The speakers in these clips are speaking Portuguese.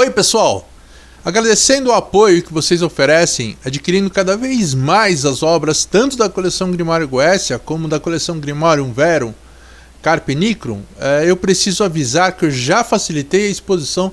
Oi pessoal, agradecendo o apoio que vocês oferecem, adquirindo cada vez mais as obras tanto da coleção Grimório Goetia como da coleção Grimorium Verum Carpe Nigrum, eu preciso avisar que eu já facilitei a exposição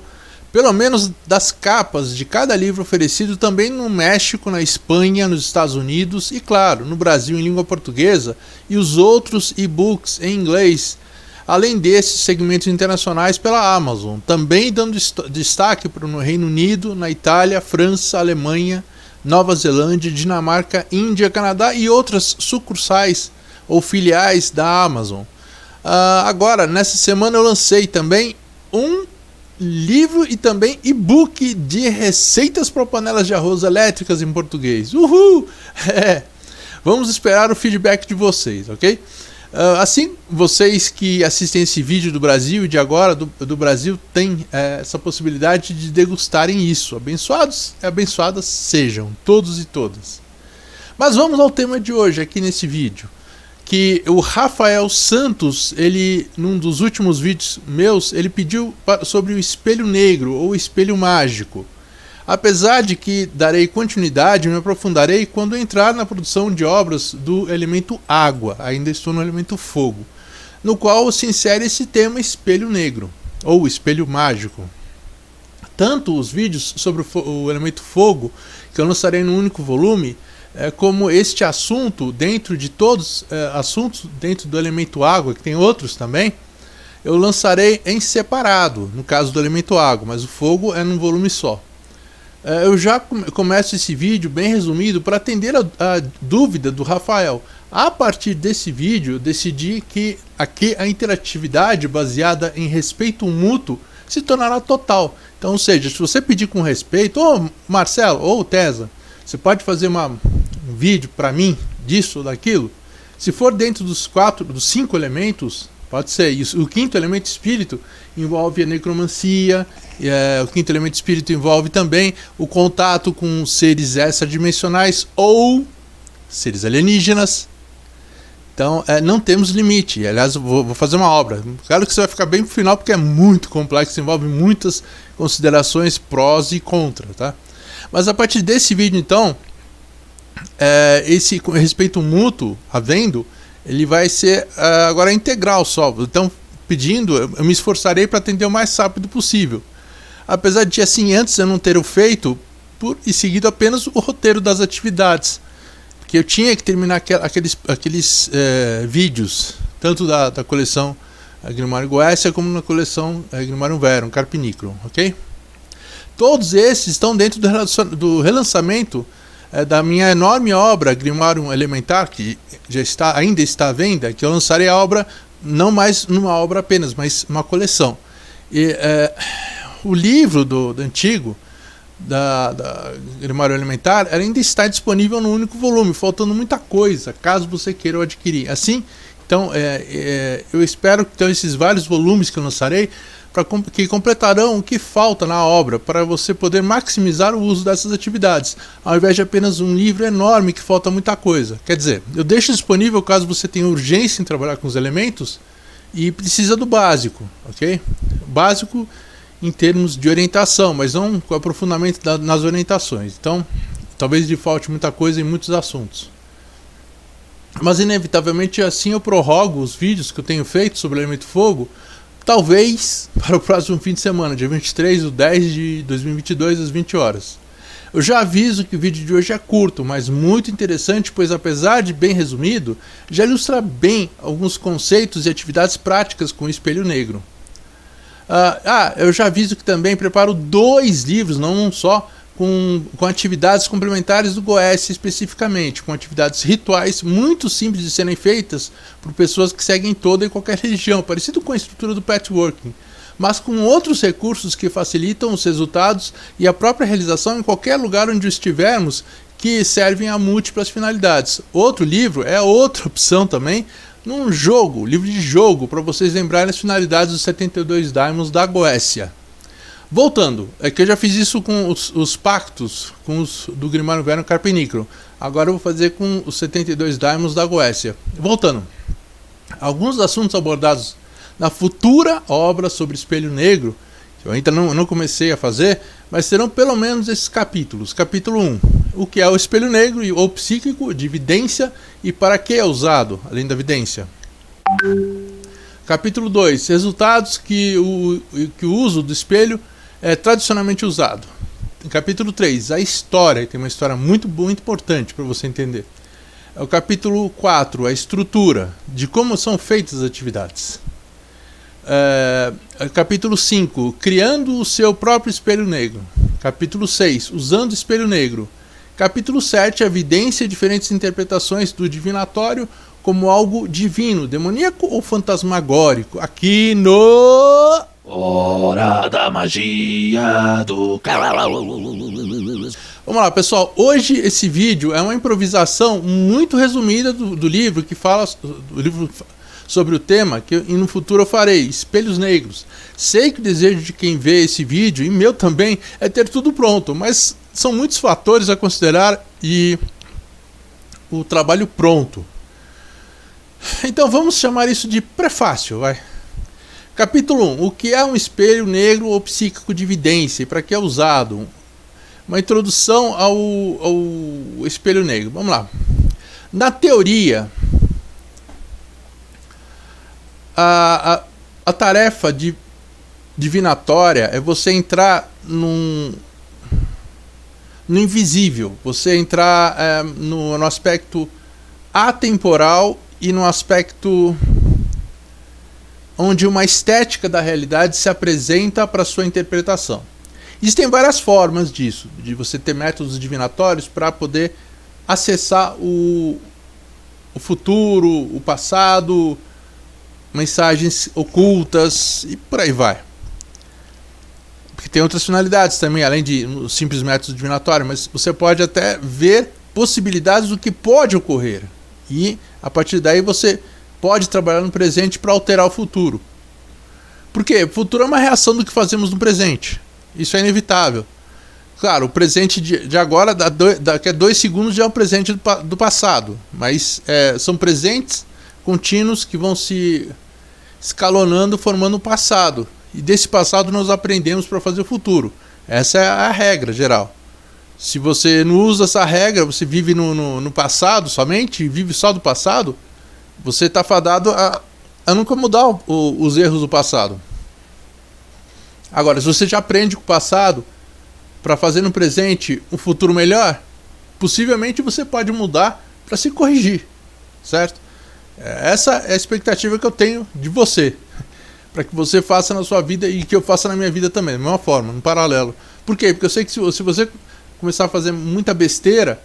pelo menos das capas de cada livro oferecido também no México, na Espanha, nos Estados Unidos e claro, no Brasil em língua portuguesa e os outros e-books em inglês, além desses segmentos internacionais pela Amazon, também dando destaque para o Reino Unido, na Itália, França, Alemanha, Nova Zelândia, Dinamarca, Índia, Canadá e outras sucursais ou filiais da Amazon. Agora, nessa semana eu lancei também um livro e também e-book de receitas para panelas de arroz elétricas em português. Uhul! Vamos esperar o feedback de vocês, ok? Assim, vocês que assistem esse vídeo do Brasil e de agora do Brasil têm essa possibilidade de degustarem isso. Abençoados e abençoadas sejam, todos e todas. Mas vamos ao tema de hoje aqui nesse vídeo. Que o Rafael Santos, ele, num dos últimos vídeos meus, ele pediu sobre o espelho negro ou espelho mágico. Apesar de que darei continuidade, me aprofundarei quando entrar na produção de obras do elemento água, ainda estou no elemento fogo, no qual se insere esse tema espelho negro, ou espelho mágico. Tanto os vídeos sobre o elemento fogo, que eu lançarei num único volume, como este assunto, dentro de todos assuntos dentro do elemento água, que tem outros também, eu lançarei em separado, no caso do elemento água, mas o fogo é num volume só. Eu já começo esse vídeo bem resumido para atender a dúvida do Rafael. A partir desse vídeo, eu decidi que aqui a interatividade baseada em respeito mútuo se tornará total. Então, ou seja, se você pedir com respeito, ô Marcelo, ou Tesa, você pode fazer um vídeo para mim disso ou daquilo? Se for dentro dos 5 elementos, pode ser isso. O quinto elemento espírito envolve a necromancia, o quinto elemento espírito envolve também o contato com seres extradimensionais ou seres alienígenas. Então, não temos limite. Aliás, eu vou fazer uma obra. Claro que você vai ficar bem pro final porque é muito complexo, envolve muitas considerações prós e contra, tá? Mas a partir desse vídeo, então, esse respeito mútuo, havendo, ele vai ser agora integral só. Então, pedindo, eu me esforçarei para atender o mais rápido possível. Apesar de, assim, antes eu não ter o feito e seguido apenas o roteiro das atividades. Porque eu tinha que terminar aqueles vídeos, tanto da coleção Grimório Goetia, como na coleção Grimorium Verum Carpe Nigrum, ok? Todos esses estão dentro do relançamento da minha enorme obra Grimorium Elementar, que ainda está à venda, que eu lançarei a obra não mais numa obra apenas, mas uma coleção. E o livro do antigo, da Grimorium Elementar, ainda está disponível num único volume, faltando muita coisa, caso você queira adquirir. Assim, então, eu espero que então, esses vários volumes que eu lançarei, que completarão o que falta na obra, para você poder maximizar o uso dessas atividades, ao invés de apenas um livro enorme que falta muita coisa. Quer dizer, eu deixo disponível caso você tenha urgência em trabalhar com os elementos e precisa do básico, ok? Básico em termos de orientação, mas não com aprofundamento nas orientações. Então, talvez lhe falte muita coisa em muitos assuntos. Mas inevitavelmente assim eu prorrogo os vídeos que eu tenho feito sobre o elemento fogo, talvez para o próximo fim de semana, dia 23/10 de 2022, às 20 horas. Eu já aviso que o vídeo de hoje é curto, mas muito interessante, pois apesar de bem resumido, já ilustra bem alguns conceitos e atividades práticas com o espelho negro. Eu já aviso que também preparo 2 livros, não um só, com atividades complementares do Goetia especificamente, com atividades rituais muito simples de serem feitas por pessoas que seguem toda e qualquer religião, parecido com a estrutura do patchworking, mas com outros recursos que facilitam os resultados e a própria realização em qualquer lugar onde estivermos, que servem a múltiplas finalidades. Outro livro é outra opção também, num jogo, livro de jogo, para vocês lembrarem as finalidades dos 72 Daimons da Goetia. Voltando, é que eu já fiz isso com os pactos com os do Grimorium Verum Carpe Nigrum. Agora eu vou fazer com os 72 Daimons da Goetia. Voltando, alguns assuntos abordados na futura obra sobre espelho negro, Eu ainda não comecei a fazer, mas serão pelo menos esses capítulos. Capítulo 1, o que é o espelho negro ou psíquico, de evidência e para que é usado, além da evidência. Capítulo 2, resultados que o uso do espelho é tradicionalmente usado. Capítulo 3, a história, tem uma história muito importante para você entender. O capítulo 4, a estrutura, de como são feitas as atividades. Capítulo 5, criando o seu próprio espelho negro. Capítulo 6, usando o espelho negro. Capítulo 7, a evidência e diferentes interpretações do divinatório como algo divino, demoníaco ou fantasmagórico. Aqui no... Hora da Magia do Vamos lá, pessoal. Hoje esse vídeo é uma improvisação muito resumida do livro que fala do livro sobre o tema que no futuro eu farei, espelhos negros. Sei que o desejo de quem vê esse vídeo, e meu também, é ter tudo pronto, mas são muitos fatores a considerar e o trabalho pronto. Então vamos chamar isso de prefácio, vai. Capítulo 1. O que é um espelho negro ou psíquico de evidência e para que é usado? Uma introdução ao espelho negro. Vamos lá. Na teoria, a tarefa divinatória é você entrar no invisível, você entrar no aspecto atemporal e no aspecto onde uma estética da realidade se apresenta para sua interpretação. Existem várias formas disso, de você ter métodos divinatórios para poder acessar o futuro, o passado, mensagens ocultas e por aí vai. Porque tem outras finalidades também, além de simples métodos divinatórios, mas você pode até ver possibilidades do que pode ocorrer. E a partir daí você pode trabalhar no presente para alterar o futuro. Por quê? O futuro é uma reação do que fazemos no presente. Isso é inevitável. Claro, o presente de agora, daqui a 2 segundos, já é um presente do passado. Mas são presentes contínuos que vão se escalonando, formando o passado. E desse passado nós aprendemos para fazer o futuro. Essa é a regra geral. Se você não usa essa regra, você vive no passado somente, vive só do passado, você está fadado a nunca mudar os erros do passado. Agora, se você já aprende com o passado para fazer no presente um futuro melhor, possivelmente você pode mudar para se corrigir, certo? Essa é a expectativa que eu tenho de você, para que você faça na sua vida e que eu faça na minha vida também, da mesma forma, no paralelo. Por quê? Porque eu sei que se você começar a fazer muita besteira,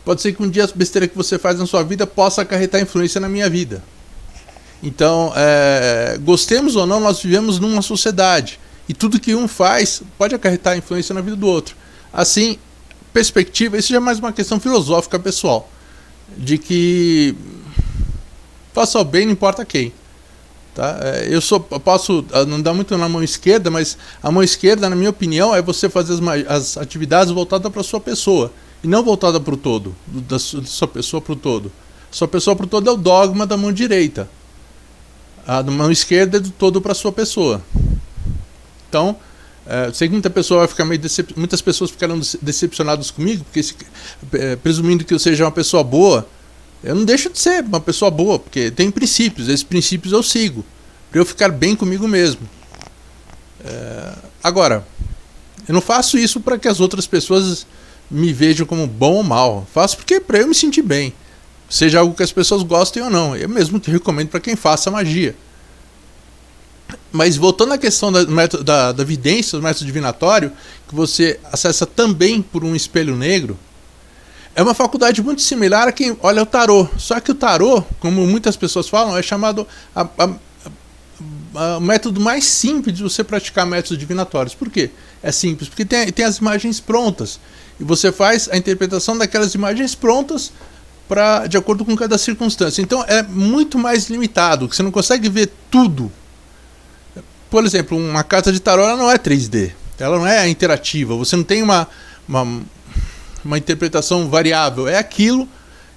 pode ser que um dia a besteira que você faz na sua vida possa acarretar influência na minha vida. Então, gostemos ou não, nós vivemos numa sociedade. E tudo que um faz pode acarretar influência na vida do outro. Assim, perspectiva, isso já é mais uma questão filosófica pessoal. De que faça o bem, não importa quem. Tá? Eu posso não dar muito na mão esquerda, mas a mão esquerda, na minha opinião, é você fazer as atividades voltadas para a sua pessoa. E não voltada para o todo, da sua pessoa para o todo. Sua pessoa para o todo é o dogma da mão direita. A da mão esquerda é do todo para a sua pessoa. Então, sei que muitas pessoas ficarão decepcionadas comigo, porque presumindo que eu seja uma pessoa boa, eu não deixo de ser uma pessoa boa, porque tem princípios, esses princípios eu sigo, para eu ficar bem comigo mesmo. Agora, eu não faço isso para que as outras pessoas me vejam como bom ou mal. Faço porque para eu me sentir bem. Seja algo que as pessoas gostem ou não. Eu mesmo te recomendo para quem faça magia. Mas voltando à questão da vidência, do método divinatório, que você acessa também por um espelho negro, é uma faculdade muito similar a quem olha o tarô. Só que o tarô, como muitas pessoas falam, é chamado o método mais simples de você praticar métodos divinatórios. Por quê? É simples, porque tem as imagens prontas. E você faz a interpretação daquelas imagens prontas de acordo com cada circunstância. Então é muito mais limitado, que você não consegue ver tudo. Por exemplo, uma carta de tarô ela não é 3D, ela não é interativa, você não tem uma interpretação variável, é aquilo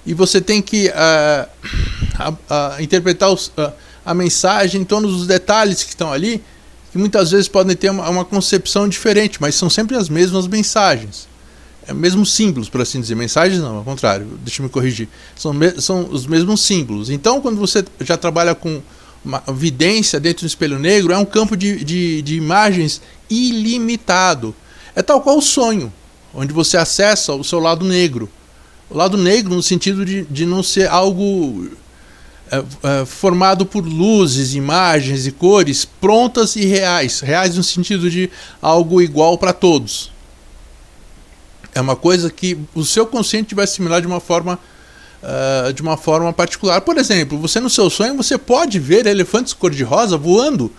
e você tem que interpretar a mensagem, todos os detalhes que estão ali, que muitas vezes podem ter uma concepção diferente, mas são sempre as mesmas mensagens. Mesmos símbolos, por assim dizer. Mensagens não, ao contrário, deixa eu me corrigir. São os mesmos símbolos. Então, quando você já trabalha com uma vidência dentro do espelho negro, é um campo de imagens ilimitado. É tal qual o sonho, onde você acessa o seu lado negro. O lado negro no sentido de não ser algo formado por luzes, imagens e cores prontas e reais. Reais no sentido de algo igual para todos. É uma coisa que o seu consciente vai assimilar de uma forma particular. Por exemplo, você no seu sonho você pode ver elefantes cor-de-rosa voando,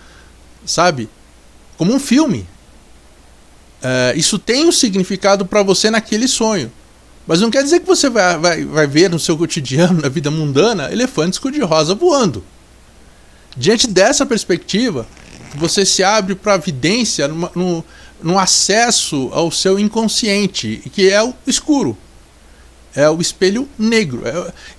sabe? Como um filme. Isso tem um significado para você naquele sonho. Mas não quer dizer que você vai ver no seu cotidiano, na vida mundana, elefantes cor-de-rosa voando. Diante dessa perspectiva, você se abre para a vidência no acesso ao seu inconsciente, que é o escuro. É o espelho negro.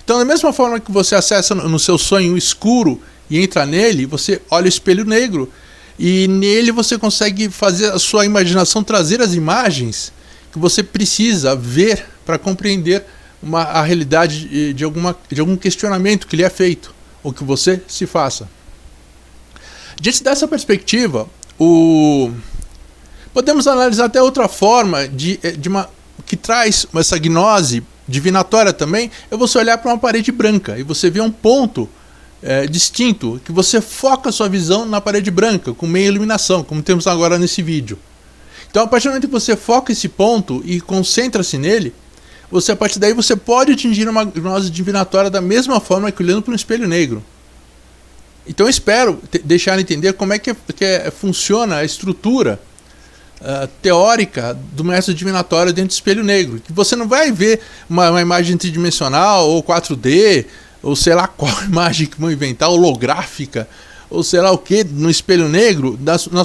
Então, da mesma forma que você acessa no seu sonho o escuro e entra nele, você olha o espelho negro e nele você consegue fazer a sua imaginação trazer as imagens que você precisa ver para compreender a realidade de algum questionamento que lhe é feito ou que você se faça. Diante dessa perspectiva, podemos analisar até outra forma que traz essa gnose divinatória também. É você olhar para uma parede branca e você vê um ponto distinto, que você foca a sua visão na parede branca, com meia iluminação, como temos agora nesse vídeo. Então, a partir do momento que você foca esse ponto e concentra-se nele, a partir daí você pode atingir uma gnose divinatória da mesma forma que olhando para um espelho negro. Então eu espero deixar entender como é que funciona a estrutura teórica do método divinatório dentro do espelho negro. Que você não vai ver uma imagem tridimensional ou 4D, ou sei lá qual imagem que vão inventar, holográfica, ou sei lá o que, no espelho negro, na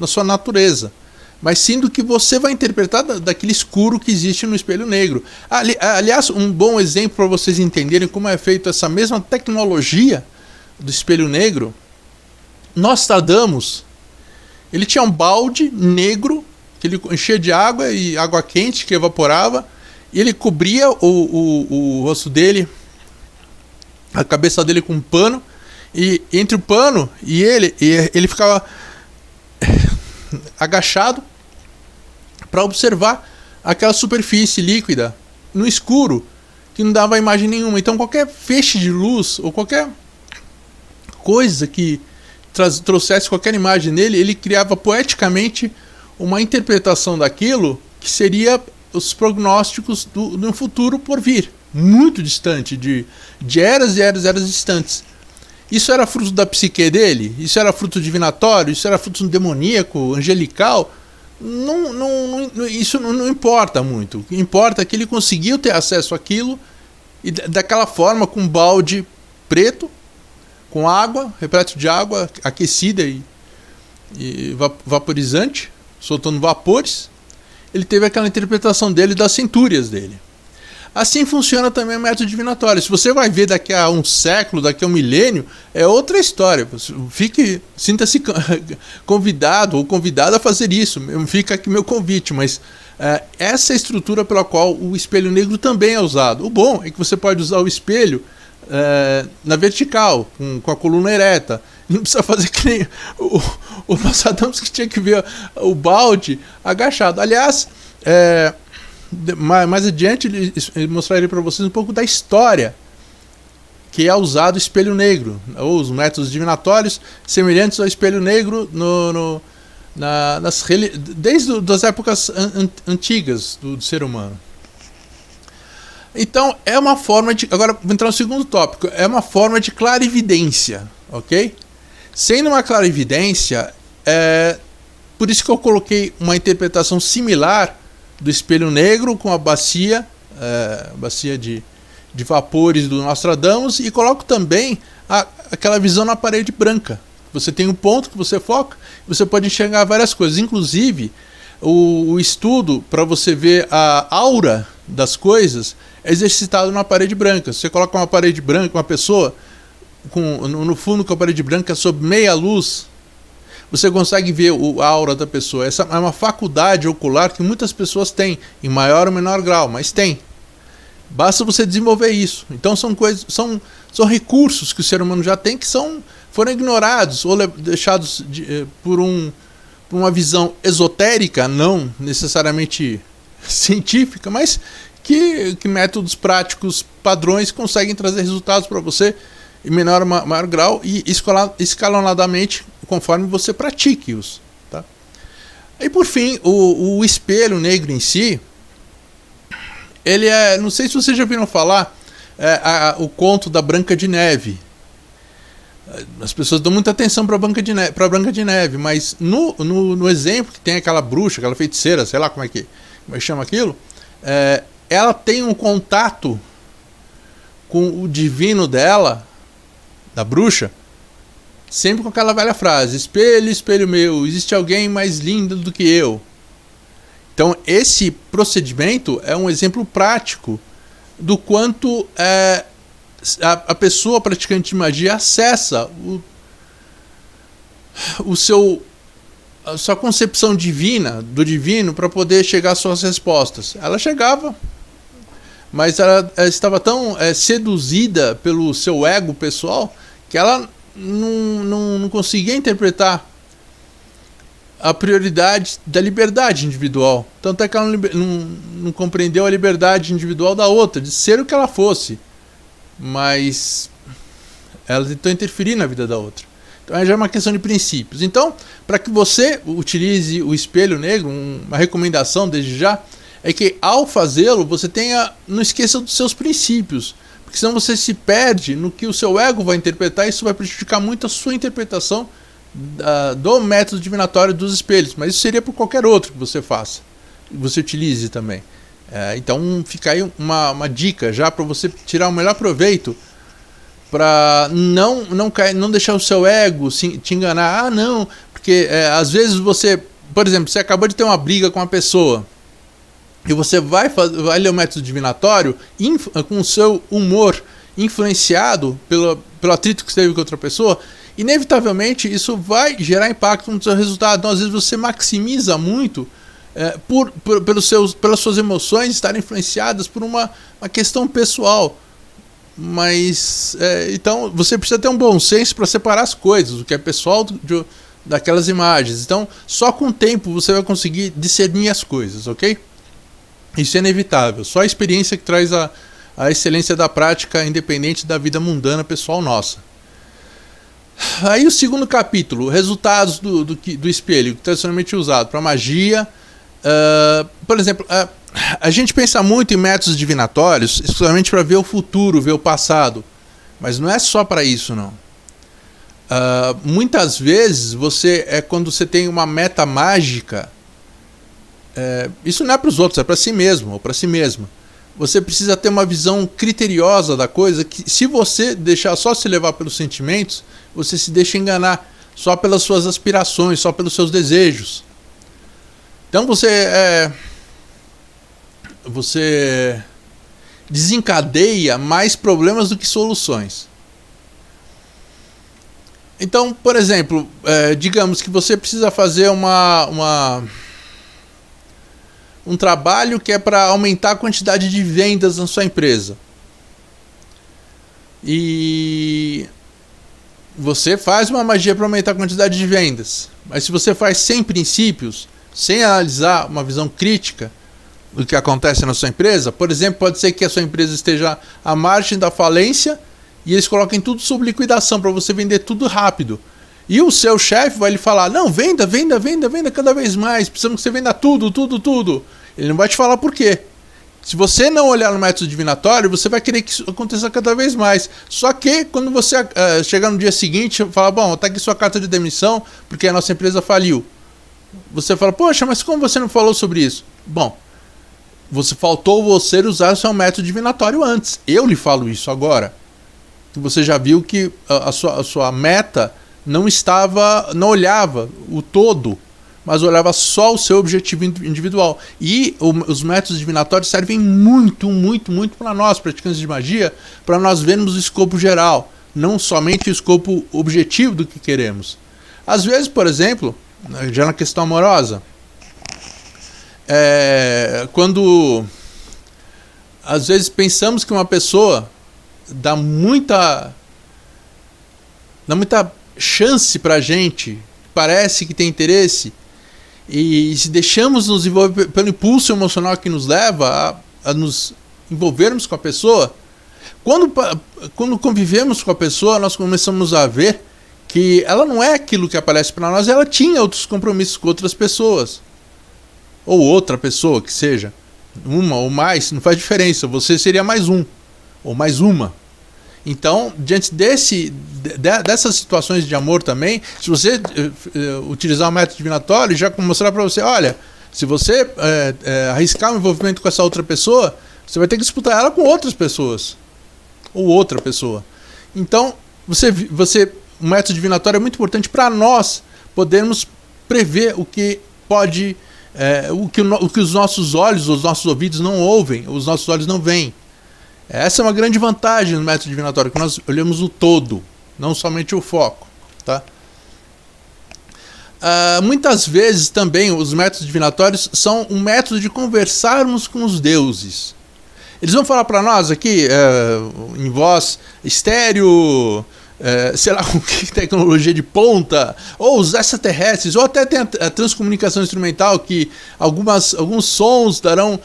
sua natureza. Mas sim do que você vai interpretar daquele escuro que existe no espelho negro. Aliás, um bom exemplo para vocês entenderem como é feita essa mesma tecnologia do espelho negro, Nostradamus, ele tinha um balde negro que ele enchia de água e água quente que evaporava, e ele cobria o rosto dele, a cabeça dele com um pano, e entre o pano e ele ficava agachado para observar aquela superfície líquida no escuro que não dava imagem nenhuma. Então qualquer feixe de luz ou qualquer coisa que trouxesse qualquer imagem nele, ele criava poeticamente uma interpretação daquilo que seria os prognósticos do futuro por vir, muito distante, de eras e eras distantes. Isso era fruto da psique dele? Isso era fruto divinatório? Isso era fruto demoníaco, angelical? Isso não importa muito. O que importa é que ele conseguiu ter acesso àquilo e daquela forma, com um balde preto, com água, repleto de água aquecida e vaporizante, soltando vapores, ele teve aquela interpretação dele das centúrias dele. Assim funciona também o método divinatório. Se você vai ver daqui a um século, daqui a um milênio, é outra história. Sinta-se convidado ou convidada a fazer isso. Fica aqui meu convite, mas essa é a estrutura pela qual o espelho negro também é usado. O bom é que você pode usar o espelho na vertical, com a coluna ereta. Não precisa fazer que nem o Nostradamus, que tinha que ver o balde agachado. Aliás, mais adiante ele mostrarei para vocês um pouco da história que é usado o espelho negro, ou os métodos divinatórios semelhantes ao espelho negro desde as épocas antigas do ser humano. Então é uma forma de... Agora vou entrar no segundo tópico. É uma forma de clarividência, ok? Sendo uma clarividência, por isso que eu coloquei uma interpretação similar do espelho negro com a bacia de vapores do Nostradamus, e coloco também aquela visão na parede branca. Você tem um ponto que você foca, você pode enxergar várias coisas, inclusive o estudo para você ver a aura das coisas é exercitado na parede branca. Você coloca uma parede branca, uma pessoa no fundo com a parede branca sob meia luz, você consegue ver a aura da pessoa. Essa é uma faculdade ocular que muitas pessoas têm, em maior ou menor grau, mas tem. Basta você desenvolver isso. Então são recursos que o ser humano já tem que foram ignorados ou deixados por uma visão esotérica, não necessariamente científica, mas que métodos práticos padrões conseguem trazer resultados para você em menor ou maior grau e escalonadamente conforme você pratique-os. Tá? E por fim, o espelho negro em si, ele não sei se vocês já ouviram falar, o conto da Branca de Neve. As pessoas dão muita atenção para Branca de Neve, mas no exemplo que tem aquela bruxa, aquela feiticeira, sei lá como é que chama aquilo, ela tem um contato com o divino dela, da bruxa, sempre com aquela velha frase: espelho, espelho meu, existe alguém mais lindo do que eu. Então esse procedimento é um exemplo prático do quanto a pessoa praticante de magia acessa a sua concepção divina, do divino, para poder chegar às suas respostas. Ela chegava, mas ela estava tão seduzida pelo seu ego pessoal que ela não conseguia interpretar a prioridade da liberdade individual. Tanto é que ela não compreendeu a liberdade individual da outra, de ser o que ela fosse. Mas ela tentou interferir na vida da outra. Então já é uma questão de princípios. Então, para que você utilize o espelho negro, uma recomendação desde já, é que ao fazê-lo, você não esqueça dos seus princípios. Porque senão você se perde no que o seu ego vai interpretar, e isso vai prejudicar muito a sua interpretação do método divinatório dos espelhos. Mas isso seria por qualquer outro que você faça, que você utilize também. Então fica aí uma dica já para você tirar o melhor proveito, para não deixar o seu ego te enganar. Não, porque às vezes você, por exemplo, você acabou de ter uma briga com uma pessoa e você vai ler o método divinatório com o seu humor influenciado pelo atrito que você teve com outra pessoa. Inevitavelmente isso vai gerar impacto no seu resultado. Então às vezes você maximiza muito pelas suas emoções estarem influenciadas por uma questão pessoal. Mas então você precisa ter um bom senso para separar as coisas, o que é pessoal daquelas imagens. Então só com o tempo você vai conseguir discernir as coisas, ok? Isso é inevitável. Só a experiência que traz a excelência da prática, independente da vida mundana pessoal nossa. Aí o segundo capítulo, resultados do espelho, tradicionalmente usado para magia. Por exemplo, a gente pensa muito em métodos divinatórios exclusivamente para ver o futuro, ver o passado, mas não é só para isso, não. Muitas vezes quando você tem uma meta mágica, isso não é para os outros, é para si mesmo ou para si mesma. Você precisa ter uma visão criteriosa da coisa, que se você deixar só se levar pelos sentimentos, você se deixa enganar só pelas suas aspirações, só pelos seus desejos. Então você desencadeia mais problemas do que soluções. Então, por exemplo, digamos que você precisa fazer um trabalho que é para aumentar a quantidade de vendas na sua empresa. E você faz uma magia para aumentar a quantidade de vendas. Mas se você faz sem princípios, sem analisar uma visão crítica do que acontece na sua empresa, por exemplo, pode ser que a sua empresa esteja à margem da falência e eles coloquem tudo sob liquidação para você vender tudo rápido. E o seu chefe vai lhe falar: não, venda cada vez mais, precisamos que você venda tudo. Ele não vai te falar por quê. Se você não olhar no método divinatório, você vai querer que isso aconteça cada vez mais. Só que quando você chegar no dia seguinte e falar: bom, está aqui sua carta de demissão porque a nossa empresa faliu. Você fala: poxa, mas como você não falou sobre isso? Bom, faltou você usar o seu método divinatório antes. Eu lhe falo isso agora. Você já viu que a sua meta não olhava o todo, mas olhava só o seu objetivo individual. E os métodos divinatórios servem muito para nós, praticantes de magia, para nós vermos o escopo geral, não somente o escopo objetivo do que queremos. Às vezes, por exemplo, já na questão amorosa, quando às vezes pensamos que uma pessoa dá muita chance pra gente, parece que tem interesse, e se deixamos nos envolver pelo impulso emocional que nos leva a nos envolvermos com a pessoa, quando convivemos com a pessoa, nós começamos a ver que ela não é aquilo que aparece para nós, ela tinha outros compromissos com outras pessoas, ou outra pessoa que seja, uma ou mais, não faz diferença, você seria mais um, ou mais uma. Então, diante dessas situações de amor também, se você utilizar o método divinatório, já mostrar para você, olha, se você arriscar um envolvimento com essa outra pessoa, você vai ter que disputar ela com outras pessoas, ou outra pessoa. Então, o método divinatório é muito importante para nós podermos prever o que pode, o que os nossos olhos, os nossos ouvidos não ouvem, os nossos olhos não veem. Essa é uma grande vantagem no método divinatório, que nós olhamos o todo, não somente o foco. Tá? Muitas vezes também os métodos divinatórios são um método de conversarmos com os deuses. Eles vão falar para nós aqui, em voz estéreo, sei lá com que tecnologia de ponta, ou os extraterrestres, ou até tem a transcomunicação instrumental, que alguns sons darão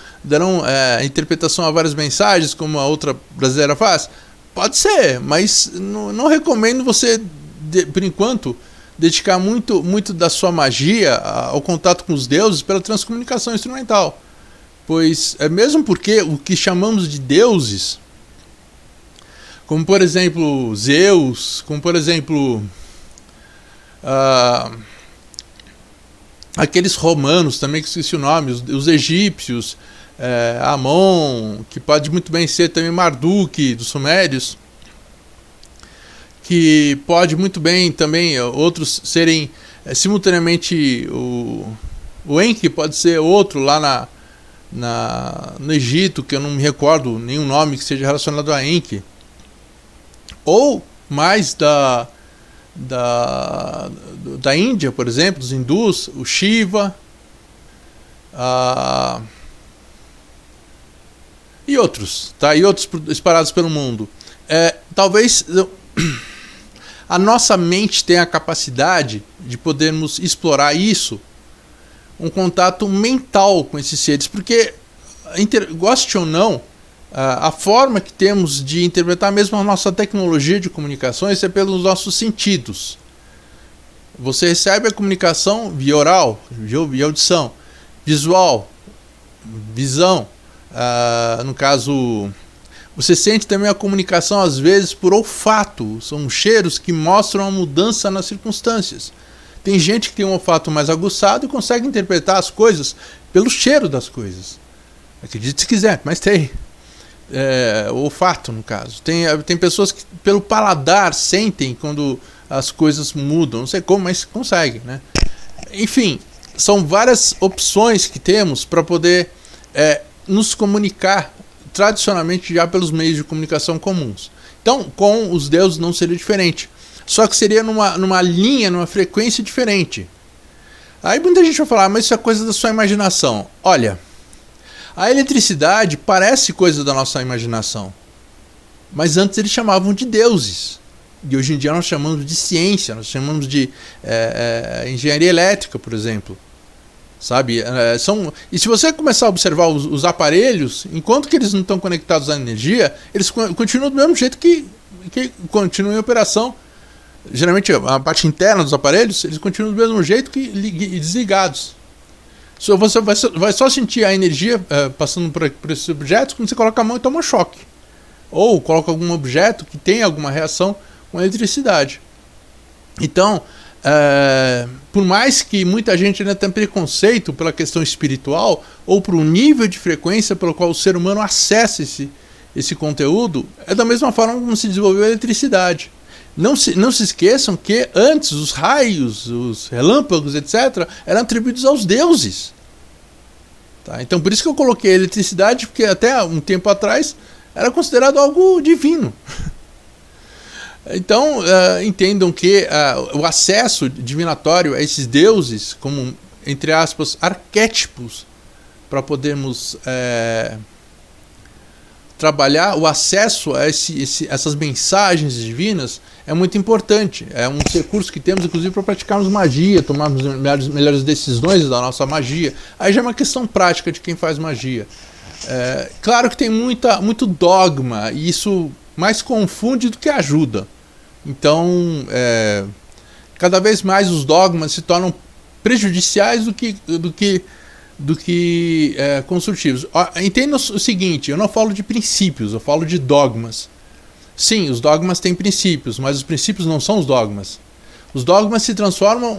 interpretação a várias mensagens, como a outra brasileira faz. Pode ser, mas não recomendo você, por enquanto, dedicar muito da sua magia ao contato com os deuses pela transcomunicação instrumental. Pois, mesmo porque o que chamamos de deuses, como por exemplo Zeus, como por exemplo aqueles romanos também, que esqueci o nome, os egípcios, Amon, que pode muito bem ser também Marduk dos Sumérios, que pode muito bem também outros serem simultaneamente o Enki pode ser outro lá no Egito, que eu não me recordo nenhum nome que seja relacionado a Enki. Ou mais da Índia, por exemplo, dos hindus, o Shiva, e outros, tá? E outros espalhados pelo mundo. Talvez a nossa mente tenha a capacidade de podermos explorar isso, um contato mental com esses seres, porque, goste ou não, a forma que temos de interpretar mesmo a nossa tecnologia de comunicações é pelos nossos sentidos. Você recebe a comunicação via oral, via audição, visual, visão, no caso, você sente também a comunicação às vezes por olfato, são cheiros que mostram a mudança nas circunstâncias. Tem gente que tem um olfato mais aguçado e consegue interpretar as coisas pelo cheiro das coisas. Acredite se quiser, mas tem. O olfato, no caso. Tem pessoas que pelo paladar sentem quando as coisas mudam. Não sei como, mas conseguem, né? Enfim, são várias opções que temos para poder nos comunicar tradicionalmente já pelos meios de comunicação comuns. Então, com os deuses não seria diferente. Só que seria numa linha, numa frequência diferente. Aí muita gente vai falar, mas isso é coisa da sua imaginação. Olha, a eletricidade parece coisa da nossa imaginação. Mas antes eles chamavam de deuses. E hoje em dia nós chamamos de ciência, nós chamamos de engenharia elétrica, por exemplo. Sabe? E se você começar a observar os aparelhos, enquanto que eles não estão conectados à energia, eles continuam do mesmo jeito que continuam em operação. Geralmente a parte interna dos aparelhos, eles continuam do mesmo jeito que desligados. Você vai só sentir a energia passando por esses objetos quando você coloca a mão e toma um choque. Ou coloca algum objeto que tem alguma reação com a eletricidade. Então, por mais que muita gente ainda tenha preconceito pela questão espiritual ou por um nível de frequência pelo qual o ser humano acessa esse conteúdo, é da mesma forma como se desenvolveu a eletricidade. Não se esqueçam que antes os raios, os relâmpagos, etc., eram atribuídos aos deuses. Tá? Então por isso que eu coloquei a eletricidade, porque até um tempo atrás era considerado algo divino. Então, entendam que o acesso divinatório a esses deuses, como, entre aspas, arquétipos, para podermos trabalhar o acesso a essas mensagens divinas, é muito importante. É um recurso que temos, inclusive, para praticarmos magia, tomarmos melhores decisões da nossa magia. Aí já é uma questão prática de quem faz magia. Claro que tem muito dogma, e isso mais confunde do que ajuda. Então, cada vez mais os dogmas se tornam prejudiciais do que construtivos. Entenda o seguinte, eu não falo de princípios, eu falo de dogmas. Sim, os dogmas têm princípios, mas os princípios não são os dogmas. Os dogmas se transformam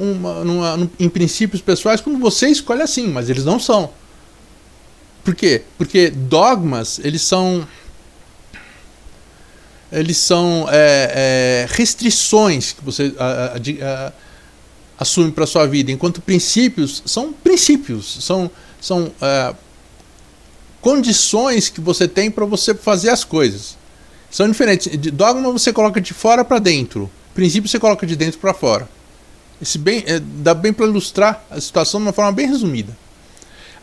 em princípios pessoais quando você escolhe assim, mas eles não são. Por quê? Porque dogmas, eles são restrições que você assume para a sua vida, enquanto princípios, são condições que você tem para você fazer as coisas. São diferentes. De dogma você coloca de fora para dentro, princípio você coloca de dentro para fora. Dá bem para ilustrar a situação de uma forma bem resumida.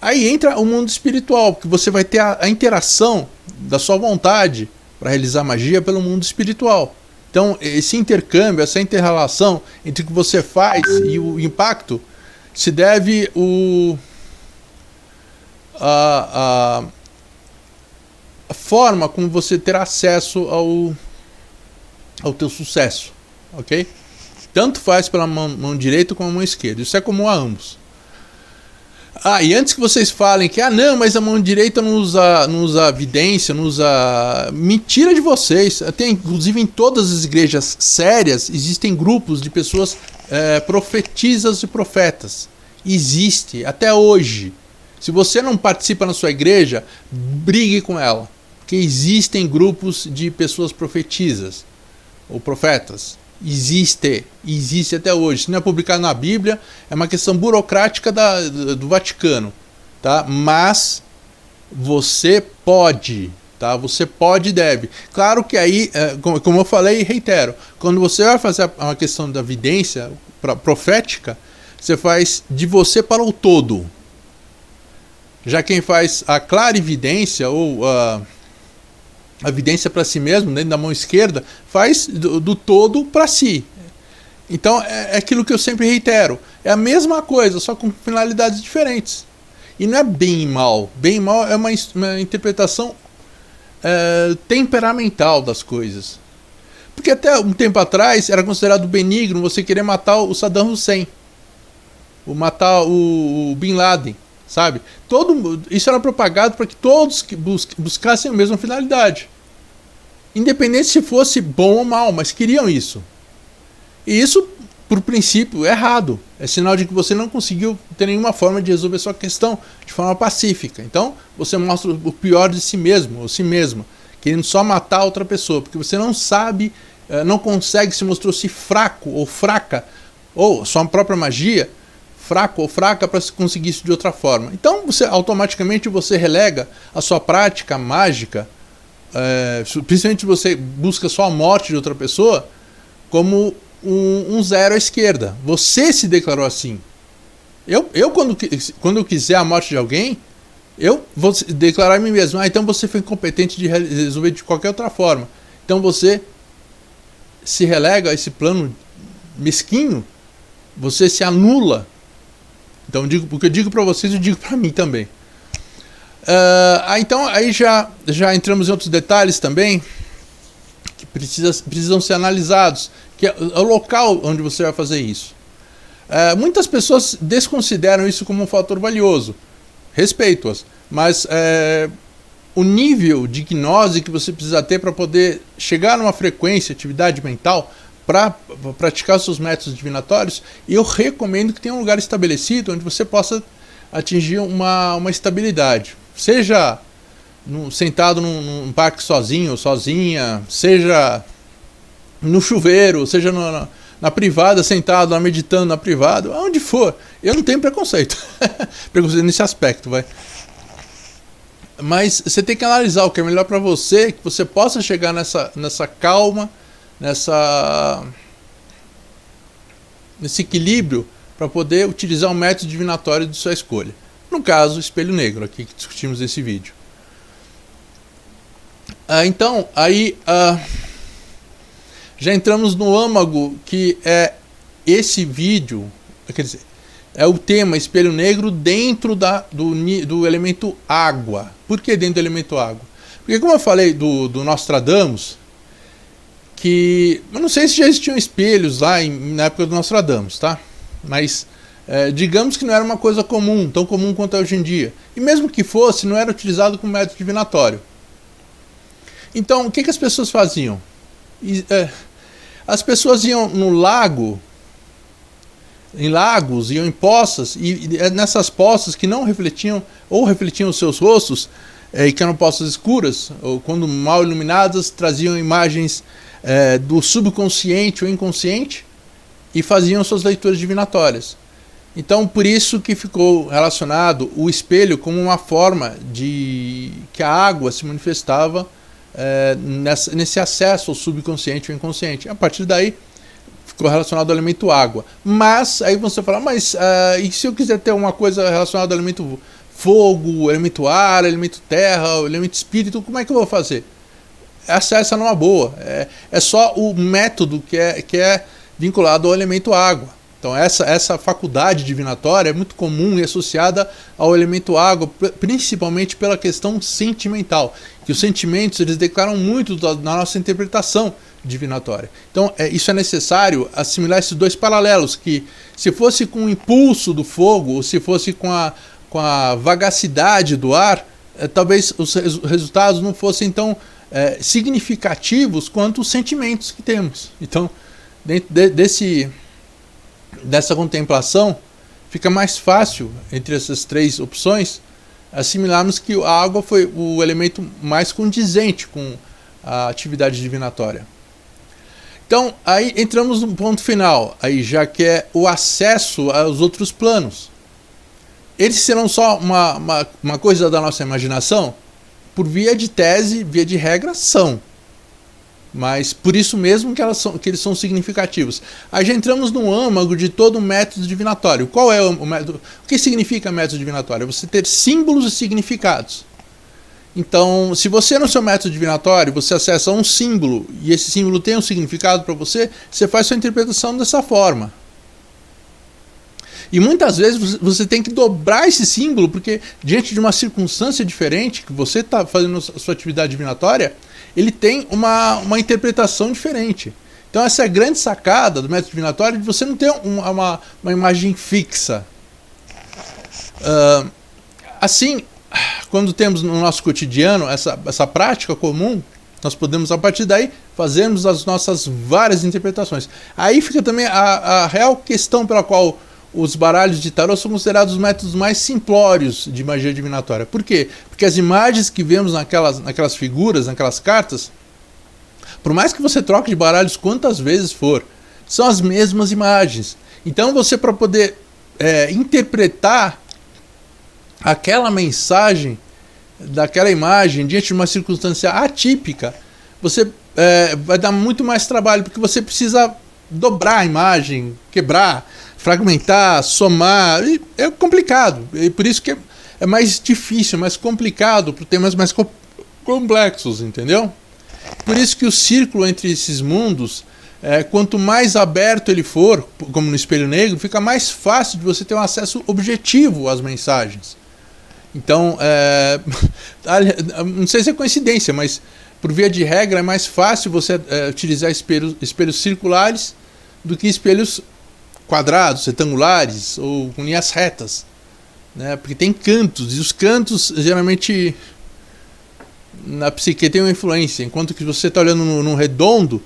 Aí entra o mundo espiritual, que você vai ter a interação da sua vontade para realizar magia pelo mundo espiritual. Então, esse intercâmbio, essa inter-relação entre o que você faz e o impacto se deve a forma como você terá acesso ao teu sucesso, ok? Tanto faz pela mão direita como a mão esquerda. Isso é comum a ambos. E antes que vocês falem que não, mas a mão direita não usa vidência, não usa... Mentira de vocês. Inclusive em todas as igrejas sérias existem grupos de pessoas profetisas e profetas. Existe, até hoje. Se você não participa na sua igreja, brigue com ela. Porque existem grupos de pessoas profetisas ou profetas. Existe até hoje. Se não é publicado na Bíblia, é uma questão burocrática do Vaticano, tá? Mas você pode, tá? Você pode e deve. Claro que aí, como eu falei e reitero, quando você vai fazer uma questão da vidência profética, você faz de você para o todo. Já quem faz a clarividência ou a vidência para si mesmo, dentro da mão esquerda, faz do todo para si. Então é aquilo que eu sempre reitero. É a mesma coisa, só com finalidades diferentes. E não é bem e mal. Bem e mal é uma interpretação temperamental das coisas. Porque até um tempo atrás era considerado benigno você querer matar o Saddam Hussein. Ou matar o Bin Laden. Sabe? Isso era propagado para que todos buscassem a mesma finalidade. Independente se fosse bom ou mal, mas queriam isso. E isso, por princípio, é errado. É sinal de que você não conseguiu ter nenhuma forma de resolver sua questão de forma pacífica. Então, você mostra o pior de si mesmo, ou si mesma, querendo só matar outra pessoa, porque você não sabe, não consegue, se mostrou-se fraco ou fraca, ou sua própria magia, fraco ou fraca para se conseguir isso de outra forma. Então, automaticamente você relega a sua prática mágica, principalmente se você busca só a morte de outra pessoa, como um zero à esquerda. Você se declarou assim. Quando eu quiser a morte de alguém, eu vou declarar a mim mesmo. Então você foi incompetente de resolver de qualquer outra forma. Então você se relega a esse plano mesquinho, você se anula. Então, o que eu digo para vocês, eu digo para mim também. Então, aí já entramos em outros detalhes também, que precisam ser analisados, que é o local onde você vai fazer isso. Muitas pessoas desconsideram isso como um fator valioso. Respeito-as. Mas o nível de gnose que você precisa ter para poder chegar numa frequência, atividade mental, para praticar os seus métodos divinatórios, eu recomendo que tenha um lugar estabelecido onde você possa atingir uma estabilidade. Seja sentado num parque sozinho ou sozinha, seja no chuveiro, seja na privada, sentado lá meditando na privada, onde for. Eu não tenho preconceito. Preconceito nesse aspecto, vai. Mas você tem que analisar o que é melhor para você, que você possa chegar nessa calma, nesse equilíbrio para poder utilizar um método divinatório de sua escolha. No caso, espelho negro, aqui que discutimos nesse vídeo. Então, aí já entramos no âmago que é esse vídeo, quer dizer, é o tema espelho negro dentro do elemento água. Por que dentro do elemento água? Porque como eu falei do Nostradamus, que eu não sei se já existiam espelhos lá na época do Nostradamus, tá? Mas digamos que não era uma coisa comum, tão comum quanto é hoje em dia. E mesmo que fosse, não era utilizado como método divinatório. Então, o que as pessoas faziam? As pessoas iam no lago, em lagos, iam em poças, e nessas poças que não refletiam, ou refletiam os seus rostos, e que eram poças escuras, ou quando mal iluminadas, traziam imagens do subconsciente ou inconsciente, e faziam suas leituras divinatórias. Então, por isso que ficou relacionado o espelho como uma forma de que a água se manifestava nesse acesso ao subconsciente ou inconsciente. A partir daí ficou relacionado ao elemento água. Mas aí você fala, mas e se eu quiser ter uma coisa relacionada ao elemento fogo, elemento ar, elemento terra, elemento espírito, como é que eu vou fazer? Acessa numa boa. É só o método que é vinculado ao elemento água. Então essa faculdade divinatória é muito comum e associada ao elemento água, principalmente pela questão sentimental, que os sentimentos eles declaram muito na nossa interpretação divinatória. Então isso é necessário assimilar esses dois paralelos, que se fosse com o impulso do fogo, ou se fosse com a vagacidade do ar, talvez os resultados não fossem tão significativos quanto os sentimentos que temos. Então, dentro dessa contemplação, fica mais fácil, entre essas três opções, assimilarmos que a água foi o elemento mais condizente com a atividade divinatória. Então, aí entramos no ponto final, aí já que é o acesso aos outros planos. Eles serão só uma coisa da nossa imaginação? Por via de tese, via de regra, são. Mas por isso mesmo que eles são significativos. Aí já entramos no âmago de todo o método divinatório. Qual é o método? O que significa método divinatório? É você ter símbolos e significados. Então, se você no seu método divinatório, você acessa um símbolo e esse símbolo tem um significado para você, você faz sua interpretação dessa forma. E muitas vezes você tem que dobrar esse símbolo, porque diante de uma circunstância diferente, que você está fazendo a sua atividade divinatória, ele tem uma interpretação diferente. Então essa é a grande sacada do método divinatório, de você não ter uma imagem fixa. Assim, quando temos no nosso cotidiano essa prática comum, nós podemos a partir daí fazermos as nossas várias interpretações. Aí fica também a real questão pela qual os baralhos de tarô são considerados os métodos mais simplórios de magia divinatória. Por quê? Porque as imagens que vemos naquelas figuras, naquelas cartas, por mais que você troque de baralhos quantas vezes for, são as mesmas imagens. Então você, para poder interpretar aquela mensagem daquela imagem diante de uma circunstância atípica, você vai dar muito mais trabalho, porque você precisa dobrar a imagem, quebrar, fragmentar, somar, e é complicado. E por isso que é mais difícil, mais complicado para temas mais complexos, entendeu? Por isso que o círculo entre esses mundos, quanto mais aberto ele for, como no espelho negro, fica mais fácil de você ter um acesso objetivo às mensagens. Então, não sei se é coincidência, mas por via de regra é mais fácil você utilizar espelhos circulares do que espelhos quadrados, retangulares ou com linhas retas, né? Porque tem cantos, e os cantos geralmente na psique tem uma influência, enquanto que você está olhando num redondo,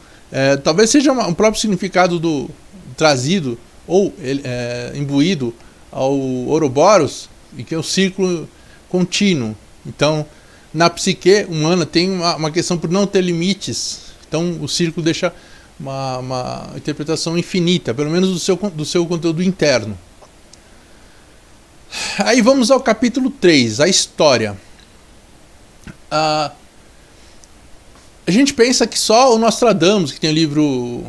talvez seja um próprio significado trazido ou imbuído ao Ouroboros, e que é o círculo contínuo. Então, na psique humana tem uma questão por não ter limites, então o círculo deixa uma interpretação infinita, pelo menos do seu conteúdo interno. Aí vamos ao capítulo 3, a história. A gente pensa que só o Nostradamus, que tem um livro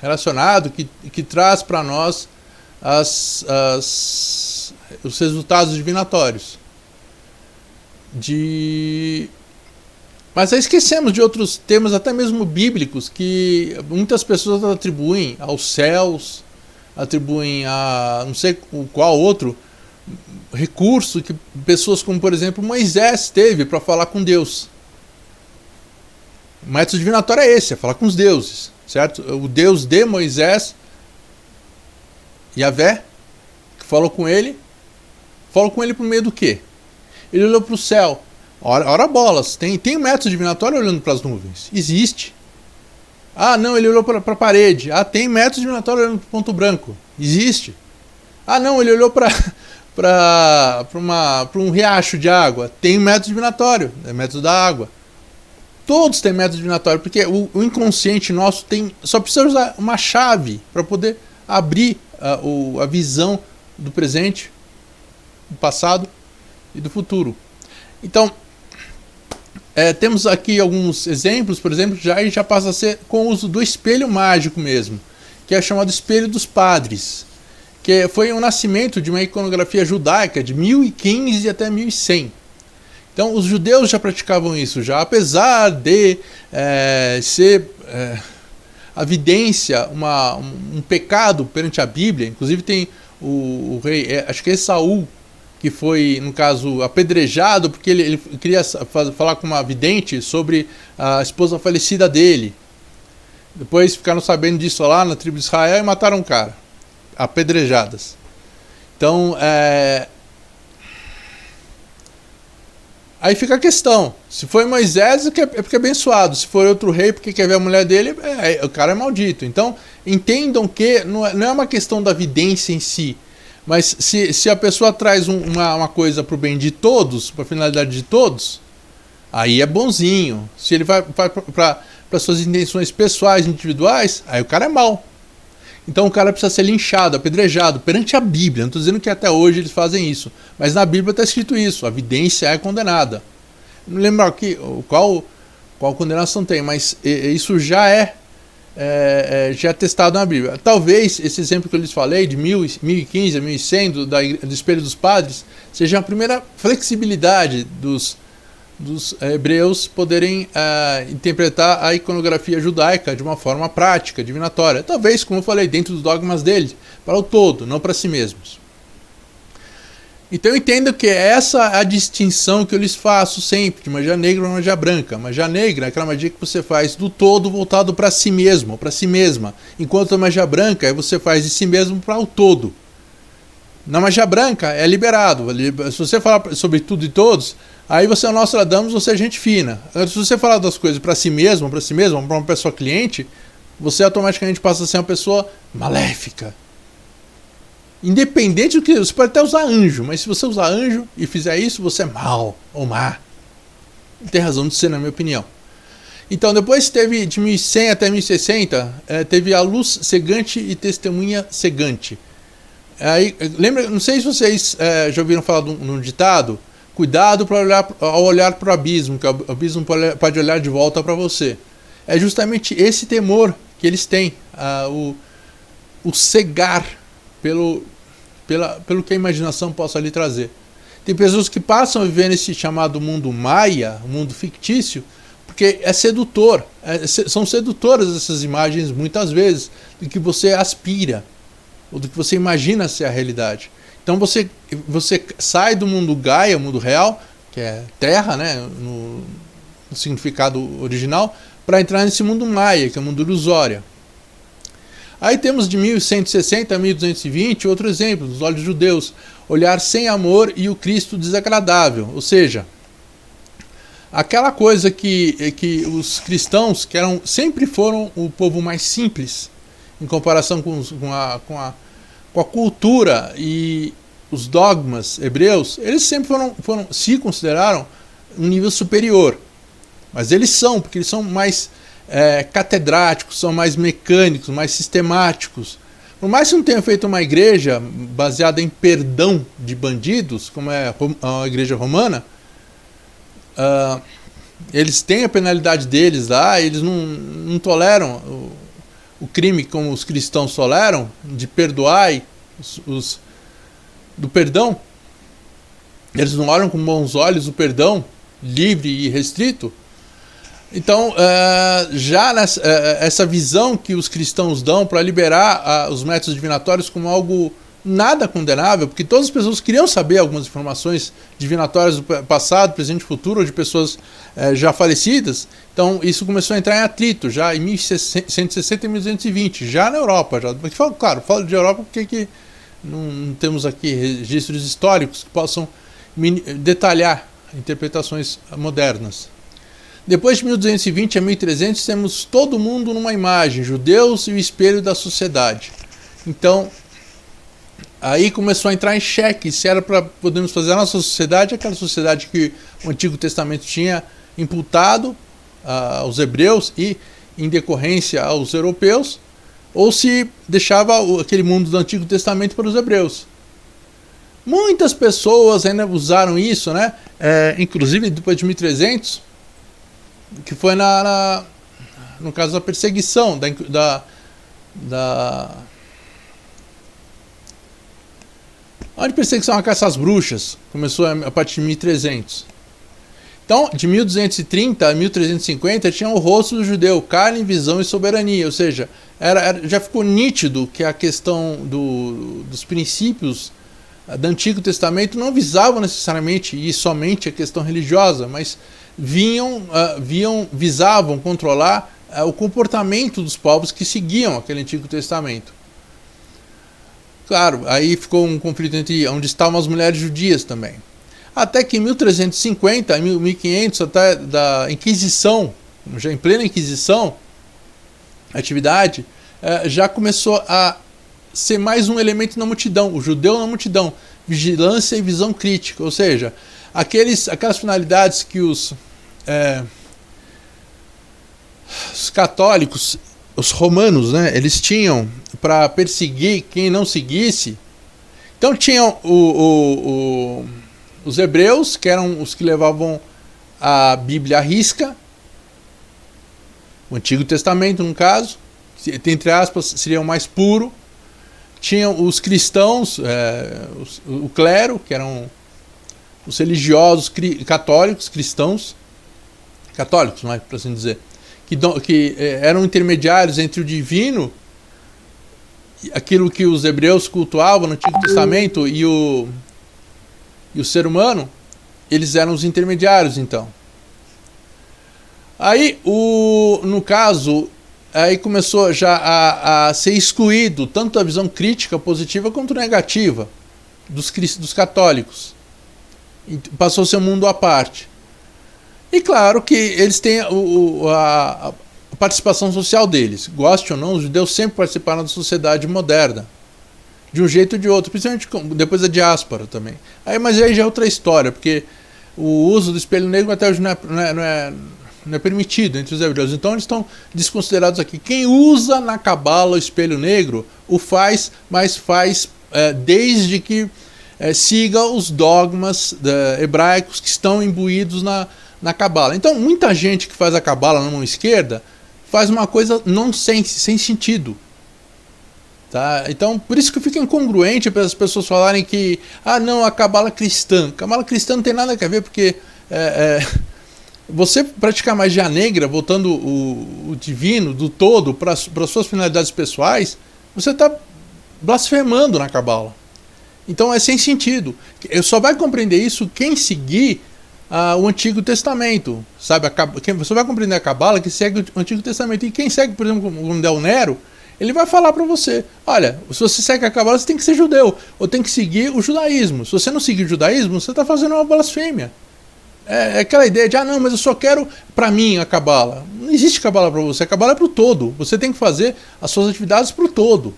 relacionado, que traz para nós os resultados divinatórios. Mas aí esquecemos de outros temas, até mesmo bíblicos, que muitas pessoas atribuem aos céus, atribuem a não sei qual outro recurso que pessoas como, por exemplo, Moisés teve para falar com Deus. O método divinatório é esse, é falar com os deuses, certo? O Deus de Moisés, Yahvé, que falou com ele por meio do quê? Ele olhou para o céu. Ora bolas, tem método divinatório olhando para as nuvens? Existe. Ah, não, ele olhou para a parede. Ah, tem método divinatório olhando para o ponto branco? Existe. Ah, não, ele olhou para um riacho de água? Tem método divinatório, é método da água. Todos têm método divinatório, porque o inconsciente nosso só precisa usar uma chave para poder abrir a visão do presente, do passado e do futuro. Então, temos aqui alguns exemplos, por exemplo, já passa a ser com o uso do espelho mágico mesmo, que é chamado espelho dos padres, que foi o nascimento de uma iconografia judaica de 1015 até 1100. Então, os judeus já praticavam isso, já, apesar de ser a evidência um pecado perante a Bíblia. Inclusive tem o rei, acho que é Saul, que foi, no caso, apedrejado porque ele queria falar com uma vidente sobre a esposa falecida dele. Depois ficaram sabendo disso lá na tribo de Israel e mataram o cara, apedrejadas. Então, aí fica a questão, se foi Moisés é porque é abençoado, se for outro rei porque quer ver a mulher dele, o cara é maldito. Então, entendam que não é uma questão da vidência em si, mas se a pessoa traz uma coisa para o bem de todos, para a finalidade de todos, aí é bonzinho. Se ele vai para suas intenções pessoais, individuais, aí o cara é mau. Então o cara precisa ser linchado, apedrejado, perante a Bíblia. Não estou dizendo que até hoje eles fazem isso, mas na Bíblia está escrito isso, a vidência é condenada. Não lembro aqui qual condenação tem, mas isso já é testado na Bíblia. Talvez esse exemplo que eu lhes falei, de 1015 a 1100, do espelho dos padres, seja a primeira flexibilidade dos hebreus poderem interpretar a iconografia judaica de uma forma prática, divinatória. Talvez, como eu falei, dentro dos dogmas deles, para o todo, não para si mesmos. Então eu entendo que essa é a distinção que eu lhes faço sempre, de magia negra ou magia branca. Magia negra é aquela magia que você faz do todo voltado para si mesmo, para si mesma. Enquanto a magia branca você faz de si mesmo para o todo. Na magia branca é liberado. Se você falar sobre tudo e todos, aí você é o Nostradamus, você é gente fina. Se você falar das coisas para si mesmo, para uma pessoa cliente, você automaticamente passa a ser uma pessoa maléfica. Independente do que, você pode até usar anjo, mas se você usar anjo e fizer isso, você é mal ou má. Tem razão de ser, na minha opinião. Então, depois teve de 1100 até 1060, teve a luz cegante e testemunha cegante. Aí, lembra, não sei se vocês já ouviram falar de um ditado: cuidado ao olhar para o abismo, que o abismo pode olhar de volta para você. É justamente esse temor que eles têm, o cegar pelo que a imaginação possa lhe trazer. Tem pessoas que passam a viver nesse chamado mundo maia, mundo fictício, porque é sedutor. São sedutoras essas imagens, muitas vezes, do que você aspira, ou do que você imagina ser a realidade. Então você sai do mundo Gaia, mundo real, que é terra, né, no significado original, para entrar nesse mundo maia, que é o mundo ilusório. Aí temos de 1160 a 1220 outro exemplo, dos olhos judeus: olhar sem amor e o Cristo desagradável. Ou seja, aquela coisa que os cristãos, que sempre foram o povo mais simples, em comparação com a cultura e os dogmas hebreus, eles sempre se consideraram um nível superior. Mas eles são, porque eles são mais catedráticos, são mais mecânicos, mais sistemáticos. Por mais que não tenha feito uma igreja baseada em perdão de bandidos, como é a igreja romana, Eles têm a penalidade deles lá, eles não toleram o crime como os cristãos toleram, de perdoar do perdão. Eles não olham com bons olhos o perdão livre e restrito. Então, já essa visão que os cristãos dão para liberar os métodos divinatórios como algo nada condenável, porque todas as pessoas queriam saber algumas informações divinatórias do passado, presente e futuro, ou de pessoas já falecidas. Então, isso começou a entrar em atrito já em 1160 e 1220, já na Europa. Já. Claro, falo de Europa porque não temos aqui registros históricos que possam detalhar interpretações modernas. Depois de 1220 a 1300, temos todo mundo numa imagem, judeus e o espelho da sociedade. Então, aí começou a entrar em xeque se era para podermos fazer a nossa sociedade, aquela sociedade que o Antigo Testamento tinha imputado aos hebreus e, em decorrência, aos europeus, ou se deixava aquele mundo do Antigo Testamento para os hebreus. Muitas pessoas ainda usaram isso, né? Inclusive depois de 1300, que foi no caso da perseguição, a perseguição à caça às bruxas começou a partir de 1300. Então, de 1230 a 1350 tinha o rosto do judeu, carne, visão e soberania, ou seja, já ficou nítido que a questão dos princípios do Antigo Testamento não visavam necessariamente e somente a questão religiosa, mas visavam controlar o comportamento dos povos que seguiam aquele Antigo Testamento. Claro, aí ficou um conflito entre onde estavam as mulheres judias também. Até que em 1350, 1500, até da Inquisição, já em plena Inquisição, atividade, já começou a ser mais um elemento na multidão, o judeu na multidão, vigilância e visão crítica, ou seja, aquelas finalidades que os católicos, os romanos, né, eles tinham para perseguir quem não seguisse. Então tinham os hebreus, que eram os que levavam a Bíblia à risca, o Antigo Testamento, no caso, entre aspas, seria o mais puro. Tinham os cristãos, o clero, que eram os religiosos católicos, cristãos, católicos, não é, por assim dizer, que eram intermediários entre o divino, aquilo que os hebreus cultuavam no Antigo Testamento, e o ser humano. Eles eram os intermediários, então. Aí, no caso, aí começou já a ser excluído tanto a visão crítica positiva quanto negativa dos católicos. Passou a ser um mundo à parte. E claro que eles têm a participação social deles. Goste ou não, os judeus sempre participaram da sociedade moderna, de um jeito ou de outro, principalmente depois da diáspora também. Mas aí já é outra história, porque o uso do espelho negro até hoje não é permitido entre os hebreus. Então eles estão desconsiderados aqui. Quem usa na cabala o espelho negro o faz, mas faz desde que siga os dogmas hebraicos que estão imbuídos na cabala. Então muita gente que faz a cabala na mão esquerda faz uma coisa nonsense, sem sentido. Tá? Então, por isso que fica incongruente para as pessoas falarem que não, a cabala cristã. A cabala cristã não tem nada a ver, porque você praticar magia negra, voltando o divino do todo para as suas finalidades pessoais, você está blasfemando na cabala. Então é sem sentido. Só vai compreender isso quem seguir o Antigo Testamento. Sabe? Você vai compreender a cabala que segue o Antigo Testamento. E quem segue, por exemplo, como Del Nero, ele vai falar para você: olha, se você segue a cabala, você tem que ser judeu, ou tem que seguir o judaísmo. Se você não seguir o judaísmo, você está fazendo uma blasfêmia. É aquela ideia de, não, mas eu só quero para mim a cabala. Não existe cabala para você, a cabala é para o todo. Você tem que fazer as suas atividades para o todo.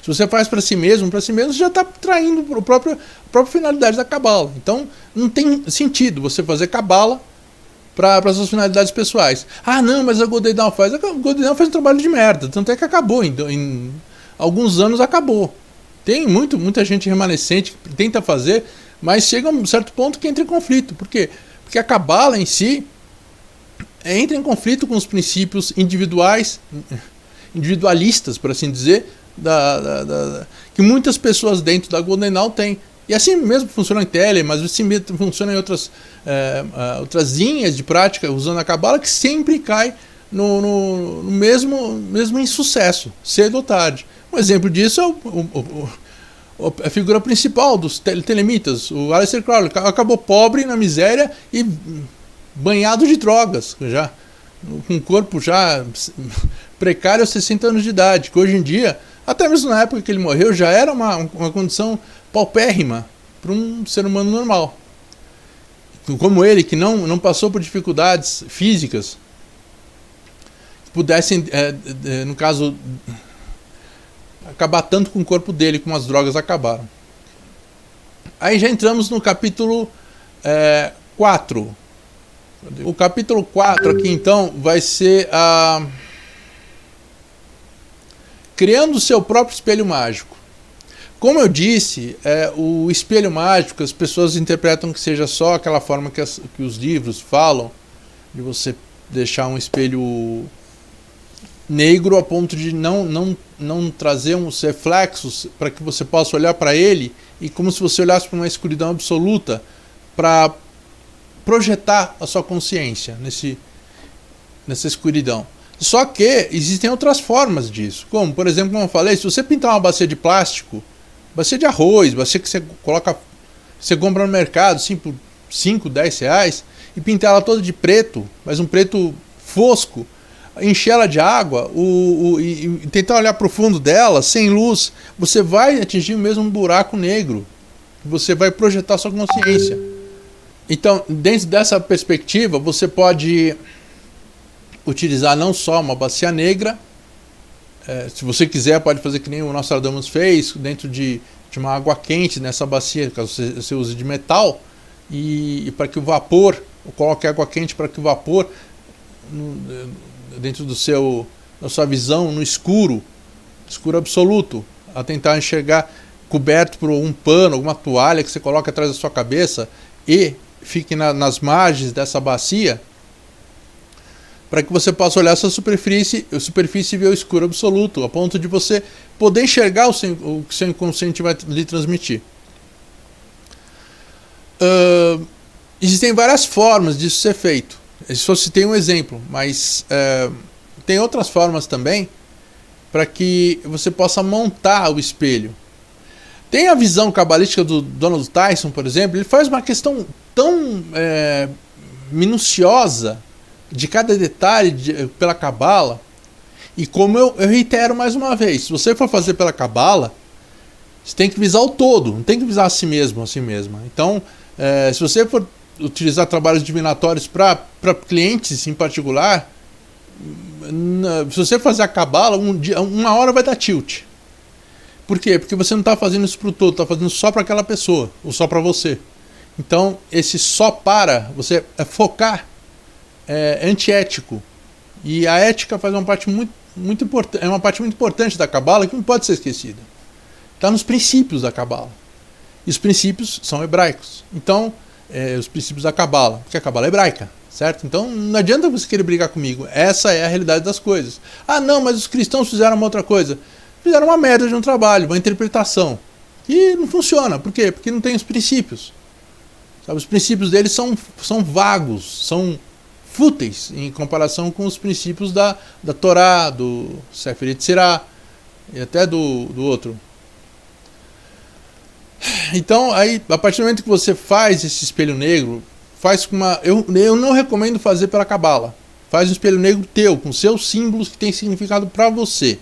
Se você faz para si mesmo, você já está traindo a própria finalidade da cabala. Então, não tem sentido você fazer cabala para as suas finalidades pessoais. Não, mas a Golden Dawn faz. A Golden Dawn faz um trabalho de merda. Tanto é que acabou. Em alguns anos acabou. Tem muita gente remanescente que tenta fazer, mas chega a um certo ponto que entra em conflito. Por quê? Porque a cabala em si, entra em conflito com os princípios individualistas, por assim dizer, que muitas pessoas dentro da Golden Dawn têm. E assim mesmo funciona em Tele, mas assim mesmo funciona em outras linhas de prática usando a Cabala, que sempre cai no mesmo insucesso, cedo ou tarde. Um exemplo disso é a figura principal dos telemitas, o Aleister Crowley. Acabou pobre, na miséria e banhado de drogas, já com um corpo já precário aos 60 anos de idade, que hoje em dia, até mesmo na época que ele morreu, já era uma condição paupérrima para um ser humano normal. Como ele, que não passou por dificuldades físicas, pudessem, no caso, acabar tanto com o corpo dele como as drogas acabaram. Aí já entramos no capítulo 4. O capítulo 4 aqui então vai ser criando o seu próprio espelho mágico. Como eu disse, o espelho mágico, as pessoas interpretam que seja só aquela forma que os livros falam, de você deixar um espelho negro a ponto de não trazer uns reflexos para que você possa olhar para ele, e como se você olhasse para uma escuridão absoluta, para projetar a sua consciência nessa escuridão. Só que existem outras formas disso, como, por exemplo, como eu falei, se você pintar uma bacia de plástico, bacia de arroz, bacia que você compra no mercado assim, por 5, 10 reais, e pintar ela toda de preto, mas um preto fosco, encher ela de água e tentar olhar para o fundo dela, sem luz, você vai atingir mesmo um buraco negro, você vai projetar sua consciência. Então, dentro dessa perspectiva, você pode utilizar não só uma bacia negra, se você quiser pode fazer que nem o Nostradamus fez, dentro de uma água quente nessa bacia, caso você use de metal, e para que o vapor, coloque água quente para que o vapor, dentro da sua visão, no escuro absoluto, a tentar enxergar, coberto por um pano, alguma toalha que você coloca atrás da sua cabeça, e fique nas margens dessa bacia, para que você possa olhar essa superfície e ver o escuro absoluto, a ponto de você poder enxergar o que seu inconsciente vai lhe transmitir. Existem várias formas disso ser feito. Eu só citei um exemplo, mas tem outras formas também para que você possa montar o espelho. Tem a visão cabalística do Donald Tyson, por exemplo. Ele faz uma questão tão minuciosa de cada detalhe pela Cabala, e como eu reitero mais uma vez, se você for fazer pela Cabala, você tem que visar o todo, não tem que visar a si mesmo, a si mesma. Então, se você for utilizar trabalhos divinatórios para clientes em particular, se você fazer a Cabala, uma hora vai dar tilt. Por quê? Porque você não está fazendo isso para o todo, está fazendo só para aquela pessoa, ou só para você. Então, esse só para você focar é antiético. E a ética faz uma parte muito importante, é uma parte muito importante da Cabala que não pode ser esquecida. Está nos princípios da Cabala. E os princípios são hebraicos. Então, os princípios da Cabala, porque a Cabala é hebraica, certo? Então, não adianta você querer brigar comigo. Essa é a realidade das coisas. Ah, não, mas os cristãos fizeram uma outra coisa. Fizeram uma merda de um trabalho, uma interpretação. E não funciona. Por quê? Porque não tem os princípios. Sabe? Os princípios deles são vagos, são fúteis em comparação com os princípios da Torá, do Sefer Yetzirah e até do outro. Então, aí, a partir do momento que você faz esse espelho negro, faz com uma... Eu não recomendo fazer pela Cabala. Faz um espelho negro teu, com seus símbolos que tem significado para você.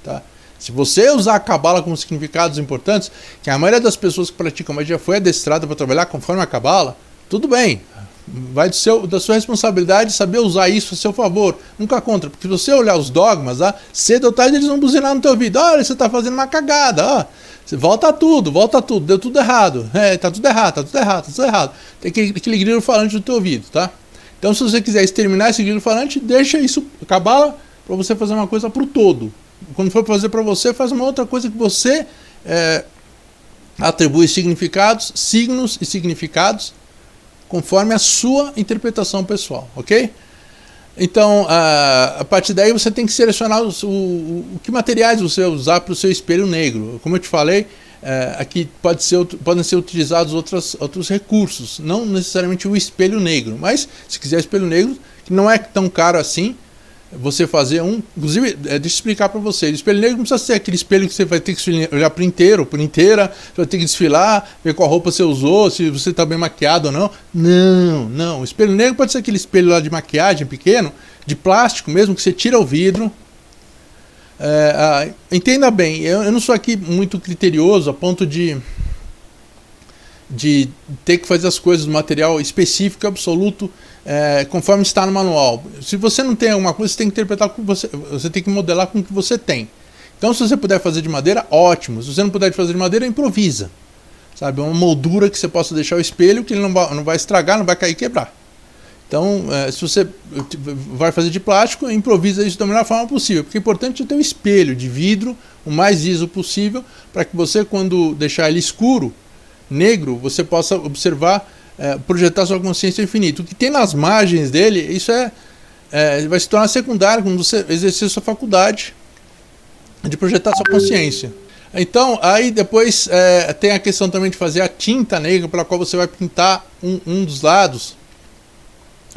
Tá? Se você usar a Cabala com significados importantes, que a maioria das pessoas que praticam magia foi adestrada para trabalhar conforme a Cabala, tudo bem. Vai da sua responsabilidade saber usar isso a seu favor, nunca contra, porque se você olhar os dogmas, cedo ou tarde eles vão buzinar no teu ouvido: olha, você está fazendo uma cagada, você volta tudo, deu tudo errado, tá tudo errado. Tem aquele grilo falante no teu ouvido, tá? Então, se você quiser exterminar esse grilo falante, deixa isso, Cabala, para você fazer uma coisa pro todo. Quando for fazer para você, faz uma outra coisa que você atribui significados, signos e significados, conforme a sua interpretação pessoal, ok? Então, a partir daí você tem que selecionar o que materiais você vai usar para o seu espelho negro. Como eu te falei, aqui podem ser utilizados outros recursos, não necessariamente o espelho negro, mas se quiser espelho negro, que não é tão caro assim, você fazer um. Inclusive, deixa eu explicar para vocês: o espelho negro não precisa ser aquele espelho que você vai ter que olhar por inteiro, por inteira, você vai ter que desfilar, ver qual roupa você usou, se você está bem maquiado ou não. Não. O espelho negro pode ser aquele espelho lá de maquiagem pequeno, de plástico mesmo, que você tira o vidro. Entenda bem, eu não sou aqui muito criterioso a ponto de ter que fazer as coisas do material específico, absoluto, conforme está no manual. Se você não tem alguma coisa, você tem que interpretar com você tem que modelar com o que você tem. Então, se você puder fazer de madeira, ótimo. Se você não puder fazer de madeira, improvisa. Sabe, uma moldura que você possa deixar o espelho, que ele não vai estragar, não vai cair e quebrar. Então, se você vai fazer de plástico, improvisa isso da melhor forma possível, porque é importante ter um espelho de vidro o mais liso possível, para que você, quando deixar ele escuro, negro, você possa observar, projetar sua consciência infinita. O que tem nas margens dele, isso vai se tornar secundário quando você exercer sua faculdade de projetar sua consciência. Então, aí depois tem a questão também de fazer a tinta negra, pela qual você vai pintar um dos lados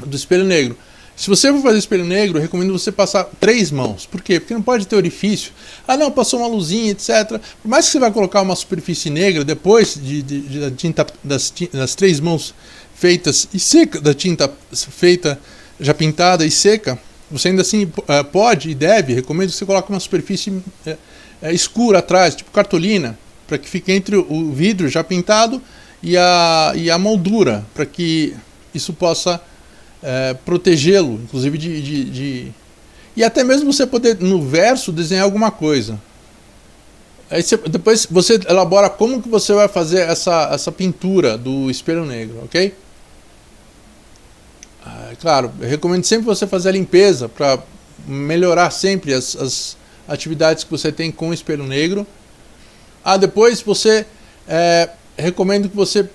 do espelho negro. Se você for fazer espelho negro, eu recomendo você passar 3 mãos. Por quê? Porque não pode ter orifício. Não, passou uma luzinha, etc. Por mais que você vai colocar uma superfície negra depois da tinta, das 3 mãos feitas e seca, da tinta feita, já pintada e seca, você ainda assim pode e deve, recomendo que você coloque uma superfície escura atrás, tipo cartolina, para que fique entre o vidro já pintado e a moldura, para que isso possa protegê-lo, inclusive e até mesmo você poder no verso desenhar alguma coisa. Aí depois você elabora como que você vai fazer essa pintura do espelho negro, ok? Claro, eu recomendo sempre você fazer a limpeza para melhorar sempre as atividades que você tem com o espelho negro. Depois você recomendo que você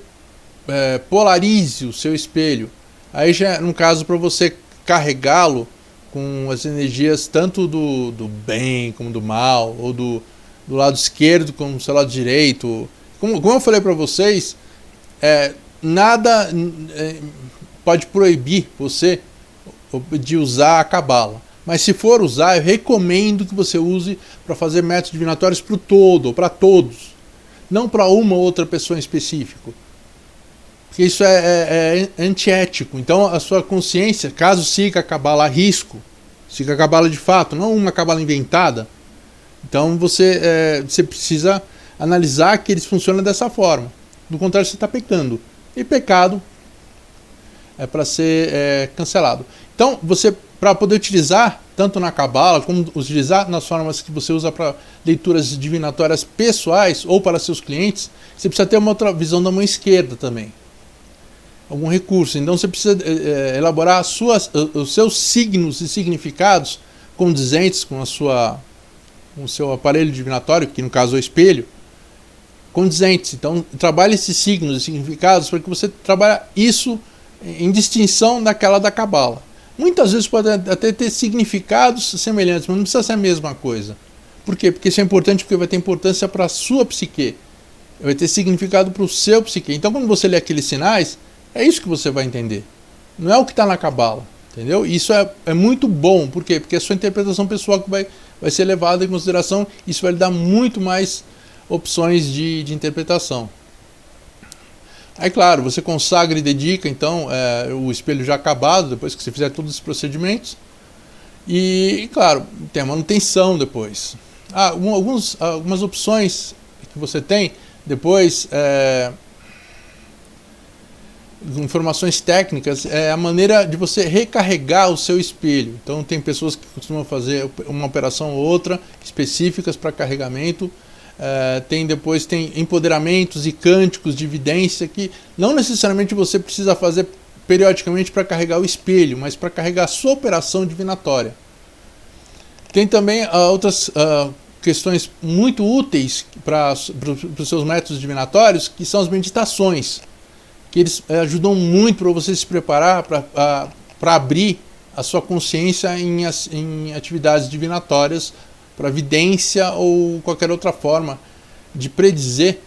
polarize o seu espelho. Aí já no caso para você carregá-lo com as energias tanto do bem como do mal, ou do lado esquerdo como do seu lado direito. Como eu falei para vocês, nada pode proibir você de usar a cabala. Mas se for usar, eu recomendo que você use para fazer métodos divinatórios para o todo, ou para todos. Não para uma ou outra pessoa em específico. Porque isso é antiético. Então a sua consciência, caso siga a cabala a risco, siga a cabala de fato, não uma cabala inventada, então você precisa analisar que eles funcionam dessa forma. Do contrário, você está pecando. E pecado é para ser cancelado. Então, você, para poder utilizar, tanto na cabala, como utilizar nas formas que você usa para leituras divinatórias pessoais ou para seus clientes, você precisa ter uma outra visão da mão esquerda também. Algum recurso. Então você precisa elaborar os seus signos e significados condizentes com o seu aparelho divinatório, que no caso é o espelho, condizentes. Então trabalhe esses signos e significados para que você trabalhe isso em distinção daquela da cabala. Muitas vezes pode até ter significados semelhantes, mas não precisa ser a mesma coisa. Por quê? Porque isso é importante, porque vai ter importância para a sua psique. Vai ter significado para o seu psique. Então quando você lê aqueles sinais, é isso que você vai entender. Não é o que está na cabala, entendeu? Isso é muito bom. Por quê? Porque é a sua interpretação pessoal que vai ser levada em consideração. Isso vai lhe dar muito mais opções de interpretação. Aí, claro, você consagra e dedica, então, o espelho já acabado, depois que você fizer todos os procedimentos. E claro, tem a manutenção depois. Algumas opções que você tem depois... informações técnicas, a maneira de você recarregar o seu espelho. Então tem pessoas que costumam fazer uma operação ou outra específicas para carregamento. Tem empoderamentos e cânticos de evidência que não necessariamente você precisa fazer periodicamente para carregar o espelho, mas para carregar a sua operação divinatória. Tem também outras questões muito úteis para os seus métodos divinatórios, que são as meditações, que eles ajudam muito para você se preparar para abrir a sua consciência em atividades divinatórias para vidência ou qualquer outra forma de predizer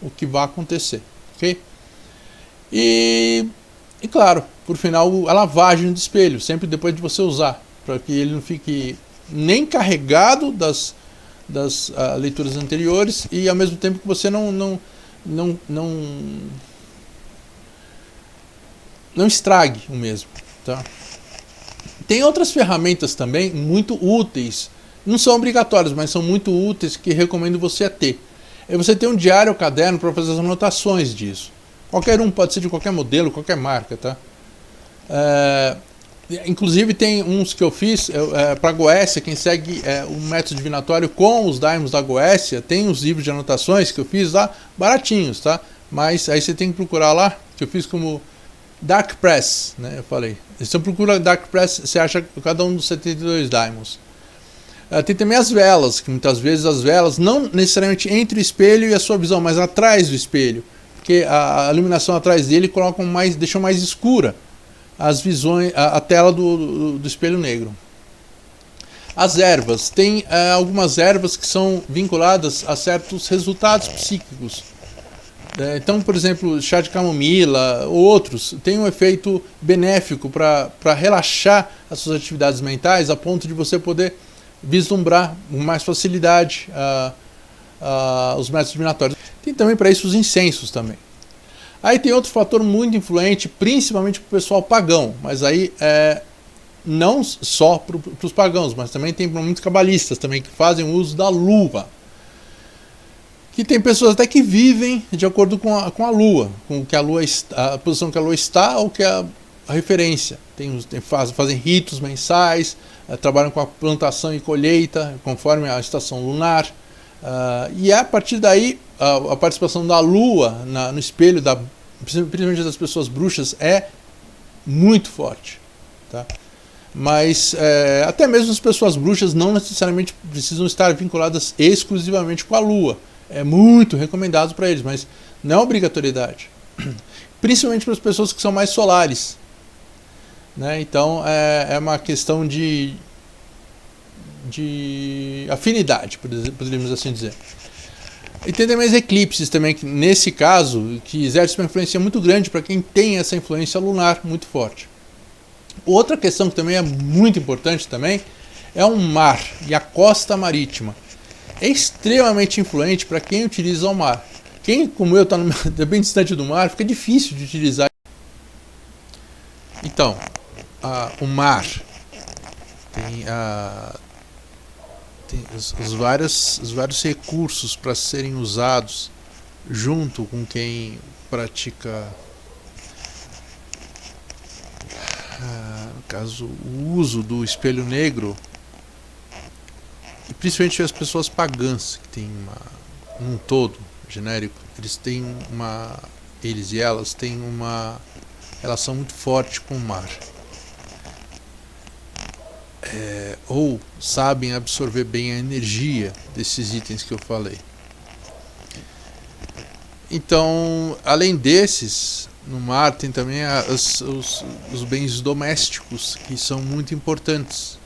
o que vai acontecer, ok? E claro, por final, a lavagem do espelho, sempre depois de você usar, para que ele não fique nem carregado das leituras anteriores e ao mesmo tempo que você não estrague o mesmo, tá? Tem outras ferramentas também muito úteis, não são obrigatórias, mas são muito úteis que recomendo você ter. É você ter um diário ou caderno para fazer as anotações disso. Qualquer um, pode ser de qualquer modelo, qualquer marca, tá? Inclusive tem uns que eu fiz para a Goécia, quem segue o método divinatório com os daimons da Goécia, tem os livros de anotações que eu fiz lá, baratinhos, tá? Mas aí você tem que procurar lá, que eu fiz como Dark Press, né? Eu falei. Se você procura Dark Press, você acha cada um dos 72 daimons. Tem também as velas, que muitas vezes as velas, não necessariamente entre o espelho e a sua visão, mas atrás do espelho. Porque a iluminação atrás dele deixa mais escura as visões, a tela do espelho negro. As ervas, tem algumas ervas que são vinculadas a certos resultados psíquicos. Então, por exemplo, chá de camomila ou outros tem um efeito benéfico para relaxar as suas atividades mentais a ponto de você poder vislumbrar com mais facilidade os métodos divinatórios. Tem também para isso os incensos também. Aí tem outro fator muito influente, principalmente para o pessoal pagão, mas aí não só para os pagãos, mas também tem muitos cabalistas também que fazem uso da lua. Que tem pessoas até que vivem de acordo com a lua, com que a posição que a lua está ou que a referência. Fazem ritos mensais, trabalham com a plantação e colheita conforme a estação lunar. E a partir daí, a participação da lua no espelho, principalmente das pessoas bruxas, é muito forte. Tá? Mas até mesmo as pessoas bruxas não necessariamente precisam estar vinculadas exclusivamente com a lua. É muito recomendado para eles, mas não é obrigatoriedade. Principalmente para as pessoas que são mais solares. Né? Então é uma questão de afinidade, poderíamos assim dizer. E tem também os eclipses também, que nesse caso, que exerce uma influência muito grande para quem tem essa influência lunar muito forte. Outra questão que também é muito importante também é o mar e a costa marítima. É extremamente influente para quem utiliza o mar. Quem, como eu, está bem distante do mar, fica difícil de utilizar. Então, o mar tem os vários recursos para serem usados junto com quem pratica, no caso, o uso do espelho negro, e principalmente as pessoas pagãs, que tem um todo genérico, eles e elas têm uma relação muito forte com o mar. Ou sabem absorver bem a energia desses itens que eu falei. Então, além desses, no mar tem também os bens domésticos, que são muito importantes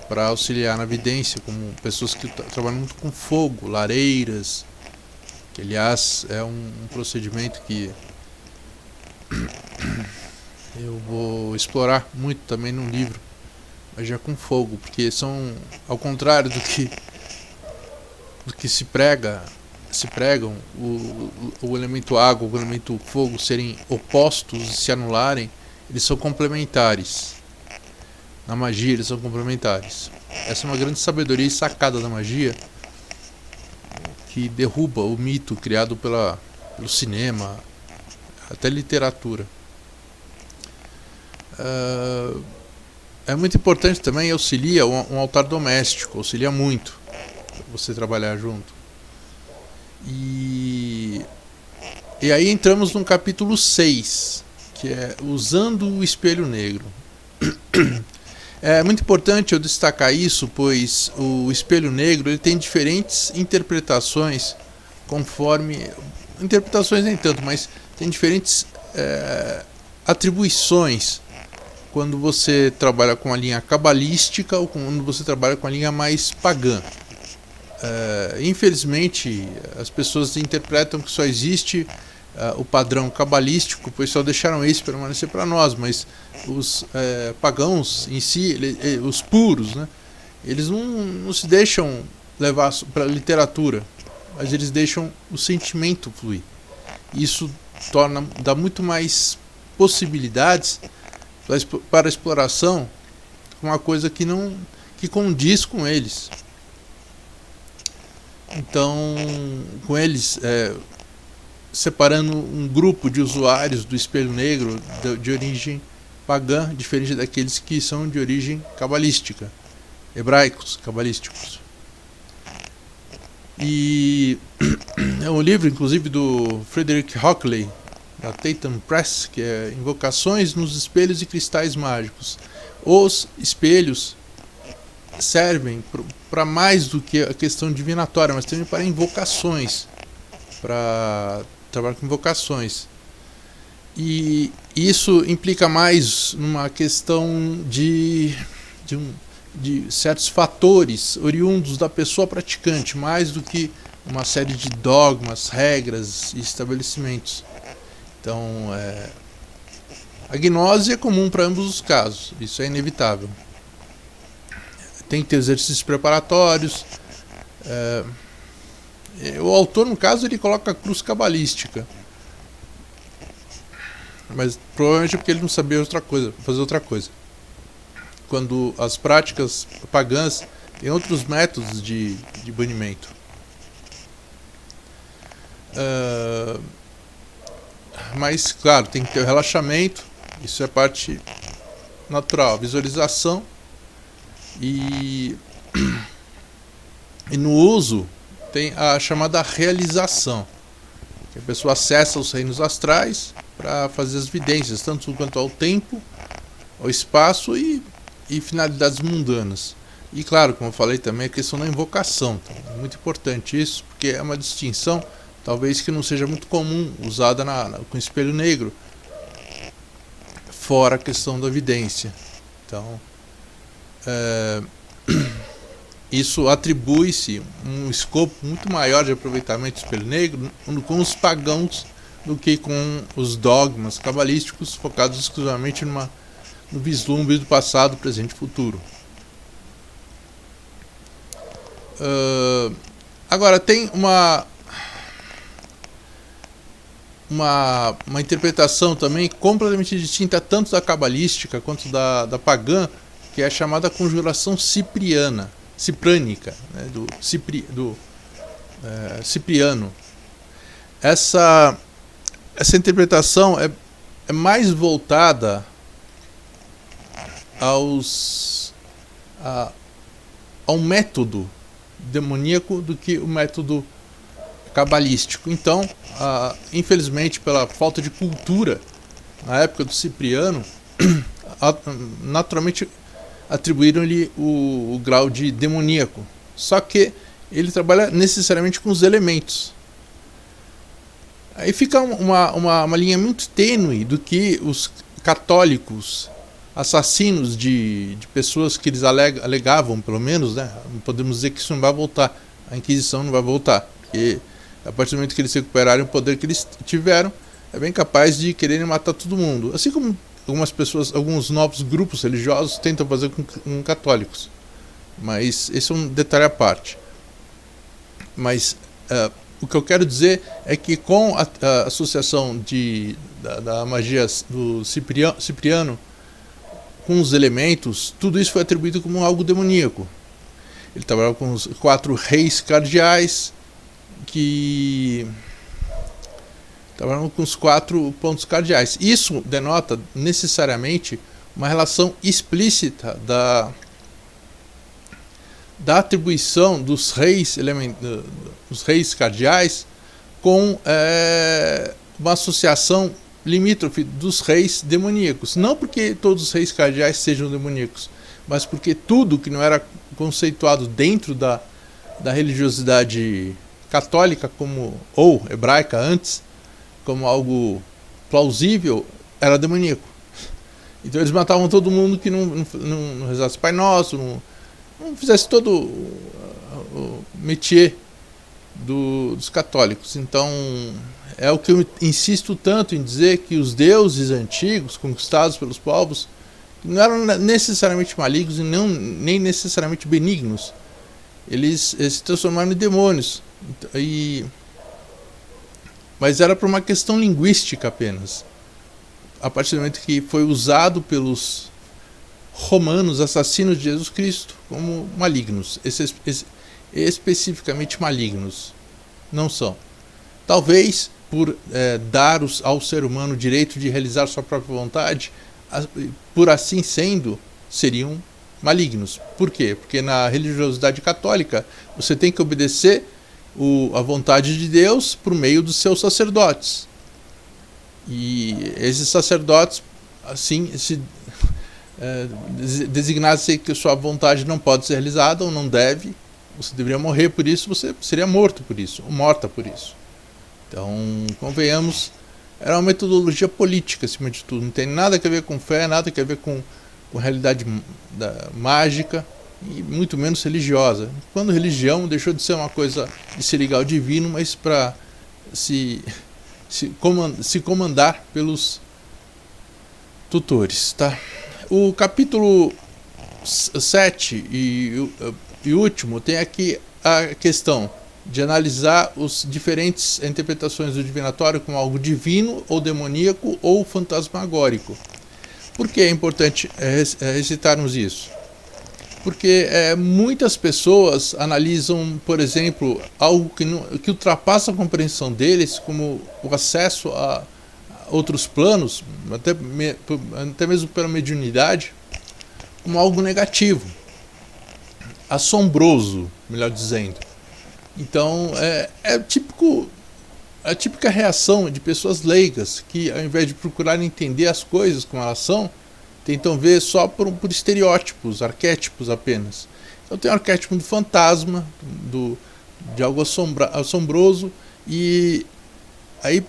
para auxiliar na vidência, como pessoas que trabalham muito com fogo, lareiras, que aliás é um procedimento que eu vou explorar muito também no livro, mas já com fogo, porque são, ao contrário do que se pregam o elemento água e o elemento fogo serem opostos e se anularem, eles são complementares. Na magia eles são complementares. Essa é uma grande sabedoria e sacada da magia, que derruba o mito criado pelo cinema, até literatura. É muito importante também, auxilia um altar doméstico, auxilia muito você trabalhar junto. E aí entramos no capítulo 6, que é usando o espelho negro. É muito importante eu destacar isso, pois o espelho negro ele tem diferentes interpretações, interpretações nem tanto, mas tem diferentes atribuições quando você trabalha com a linha cabalística ou quando você trabalha com a linha mais pagã. Infelizmente, as pessoas interpretam que só existe o padrão cabalístico, pois só deixaram esse permanecer para nós, mas os pagãos em si, os puros, né, eles não se deixam levar para a literatura, mas eles deixam o sentimento fluir. Isso dá muito mais possibilidades para a exploração, uma coisa que condiz com eles. Então, com eles, separando um grupo de usuários do espelho negro de origem pagã, diferente daqueles que são de origem cabalística, hebraicos, cabalísticos. E é um livro, inclusive, do Frederick Hockley, da Tatum Press, que é Invocações nos Espelhos e Cristais Mágicos. Os espelhos servem para mais do que a questão divinatória, mas também para invocações, para trabalhar com invocações. E isso implica mais numa questão de certos fatores oriundos da pessoa praticante, mais do que uma série de dogmas, regras e estabelecimentos. Então, a gnose é comum para ambos os casos, isso é inevitável. Tem que ter exercícios preparatórios. O autor, no caso, ele coloca a cruz cabalística, mas provavelmente é porque ele não sabia fazer outra coisa. Quando as práticas pagãs têm outros métodos de banimento. Mas, claro, tem que ter o relaxamento, isso é parte natural, visualização e no uso tem a chamada realização, que a pessoa acessa os reinos astrais para fazer as vidências, tanto quanto ao tempo, ao espaço e finalidades mundanas. E claro, como eu falei também, a questão da invocação, é muito importante isso, porque é uma distinção talvez que não seja muito comum, usada com espelho negro, fora a questão da vidência. Então, isso atribui-se um escopo muito maior de aproveitamento do espelho negro com os pagãos do que com os dogmas cabalísticos focados exclusivamente no vislumbre do passado, presente e futuro. Agora, tem uma interpretação também completamente distinta tanto da cabalística quanto da pagã, que é a chamada conjuração ciprânica, né, do Cipriano. Essa interpretação é mais voltada ao método demoníaco do que o método cabalístico. Então, infelizmente, pela falta de cultura na época do Cipriano, naturalmente atribuíram-lhe o grau de demoníaco. Só que ele trabalha necessariamente com os elementos. Aí fica uma linha muito tênue do que os católicos, assassinos de pessoas que eles alegavam, pelo menos, né? Não podemos dizer que isso não vai voltar, a Inquisição não vai voltar, porque a partir do momento que eles recuperarem o poder que eles tiveram, é bem capaz de quererem matar todo mundo, assim como algumas pessoas, alguns novos grupos religiosos tentam fazer com católicos, mas esse é um detalhe à parte. Mas o que eu quero dizer é que com a associação da magia do Cipriano com os elementos, tudo isso foi atribuído como algo demoníaco. Ele trabalhava com os 4 reis cardeais, que trabalhavam com os 4 pontos cardeais. Isso denota necessariamente uma relação explícita da atribuição dos reis cardeais com uma associação limítrofe dos reis demoníacos. Não porque todos os reis cardeais sejam demoníacos, mas porque tudo que não era conceituado dentro da religiosidade católica ou hebraica antes, como algo plausível, era demoníaco. Então eles matavam todo mundo que não rezasse Pai Nosso, não fizesse todo o métier dos católicos. Então é o que eu insisto tanto em dizer, que os deuses antigos, conquistados pelos povos, não eram necessariamente malignos e nem necessariamente benignos. Eles se transformaram em demônios. Mas era por uma questão linguística apenas. A partir do momento que foi usado pelos romanos, assassinos de Jesus Cristo, como malignos. Especificamente malignos. Não são. Talvez por dar ao ser humano o direito de realizar sua própria vontade, por assim sendo, seriam malignos. Por quê? Porque na religiosidade católica você tem que obedecer a vontade de Deus por meio dos seus sacerdotes. E esses sacerdotes, assim, designassem que sua vontade não pode ser realizada ou não deve, você deveria morrer por isso, você seria morto por isso, ou morta por isso. Então, convenhamos, era uma metodologia política acima de tudo, não tem nada a ver com fé, nada a ver com realidade mágica, e muito menos religiosa. Quando religião deixou de ser uma coisa de se ligar ao divino, mas para se comandar pelos tutores, tá? O capítulo 7 e último tem aqui a questão de analisar as diferentes interpretações do divinatório como algo divino ou demoníaco ou fantasmagórico. Por que é importante recitarmos isso? Porque muitas pessoas analisam, por exemplo, algo que ultrapassa a compreensão deles, como o acesso a outros planos, até mesmo pela mediunidade, como algo negativo, assombroso, melhor dizendo. Então, a típica reação de pessoas leigas, que ao invés de procurar entender as coisas como elas são, tentam ver só por estereótipos, arquétipos apenas. Então tem o arquétipo do fantasma, de algo assombroso, e aí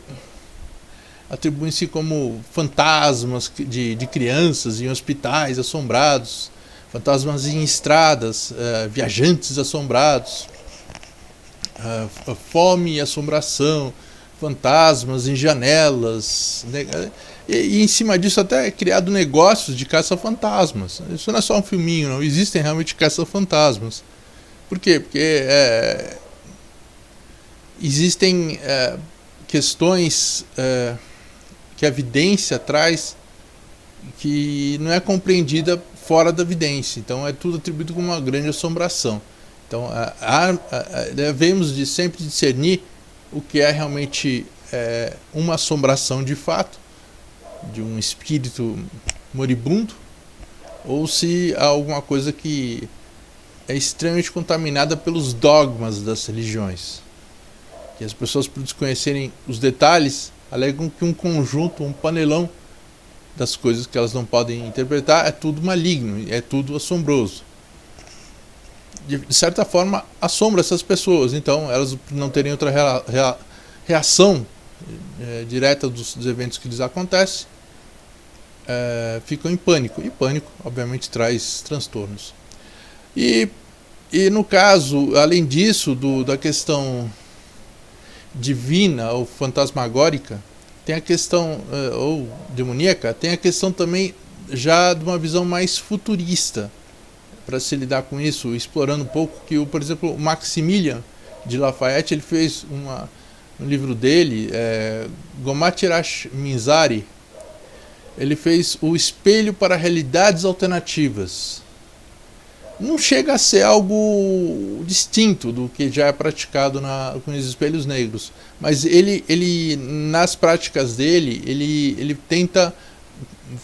atribuem-se como fantasmas de crianças em hospitais assombrados, fantasmas em estradas, viajantes assombrados, fome e assombração, fantasmas em janelas, né? E em cima disso até é criado negócios de caça-fantasmas. Isso não é só um filminho, não. Existem realmente caça-fantasmas. Por quê? Porque existem questões que a vidência traz que não é compreendida fora da vidência. Então é tudo atribuído como uma grande assombração. Então devemos sempre discernir o que é realmente uma assombração de fato, de um espírito moribundo, ou se há alguma coisa que é extremamente contaminada pelos dogmas das religiões. Que as pessoas, por desconhecerem os detalhes, alegam que um conjunto, um panelão das coisas que elas não podem interpretar é tudo maligno, é tudo assombroso. De certa forma, assombra essas pessoas. Então, elas não terem outra reação direta dos eventos que lhes acontecem, ficam em pânico. E pânico, obviamente, traz transtornos. E no caso, além disso, da questão divina ou fantasmagórica, tem a questão, ou demoníaca, tem a questão também já de uma visão mais futurista, para se lidar com isso, explorando um pouco, que, por exemplo, o Maximilian de Lafayette, ele fez um livro dele, Gomatirash Minzari, ele fez o espelho para realidades alternativas. Não chega a ser algo distinto do que já é praticado com os espelhos negros, mas ele nas práticas dele, ele tenta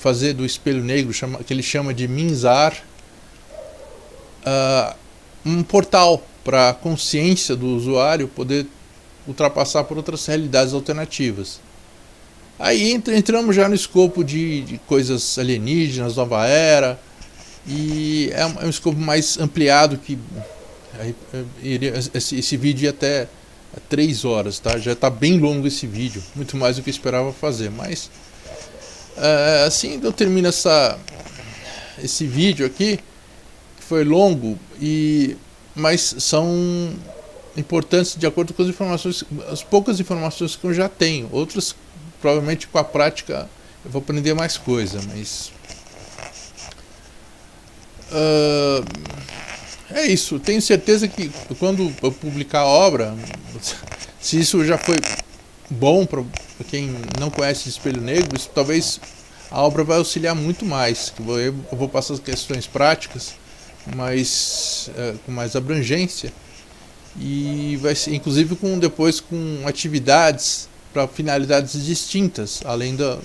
fazer do espelho negro, que ele chama de Minzar, um portal para a consciência do usuário poder ultrapassar por outras realidades alternativas. Aí entramos já no escopo de coisas alienígenas, nova era, e é um escopo mais ampliado, que esse vídeo ia até 3 horas, tá? Já está bem longo esse vídeo, muito mais do que eu esperava fazer, mas Assim eu termino esse vídeo aqui, que foi longo, mas são importantes de acordo com as poucas informações que eu já tenho. Outras, provavelmente com a prática, eu vou aprender mais coisa, mas é isso. Tenho certeza que quando eu publicar a obra, se isso já foi bom para quem não conhece Espelho Negro, isso, talvez a obra vai auxiliar muito mais. Eu vou passar as questões práticas, mas com mais abrangência, e vai ser, inclusive, depois com atividades para finalidades distintas, além do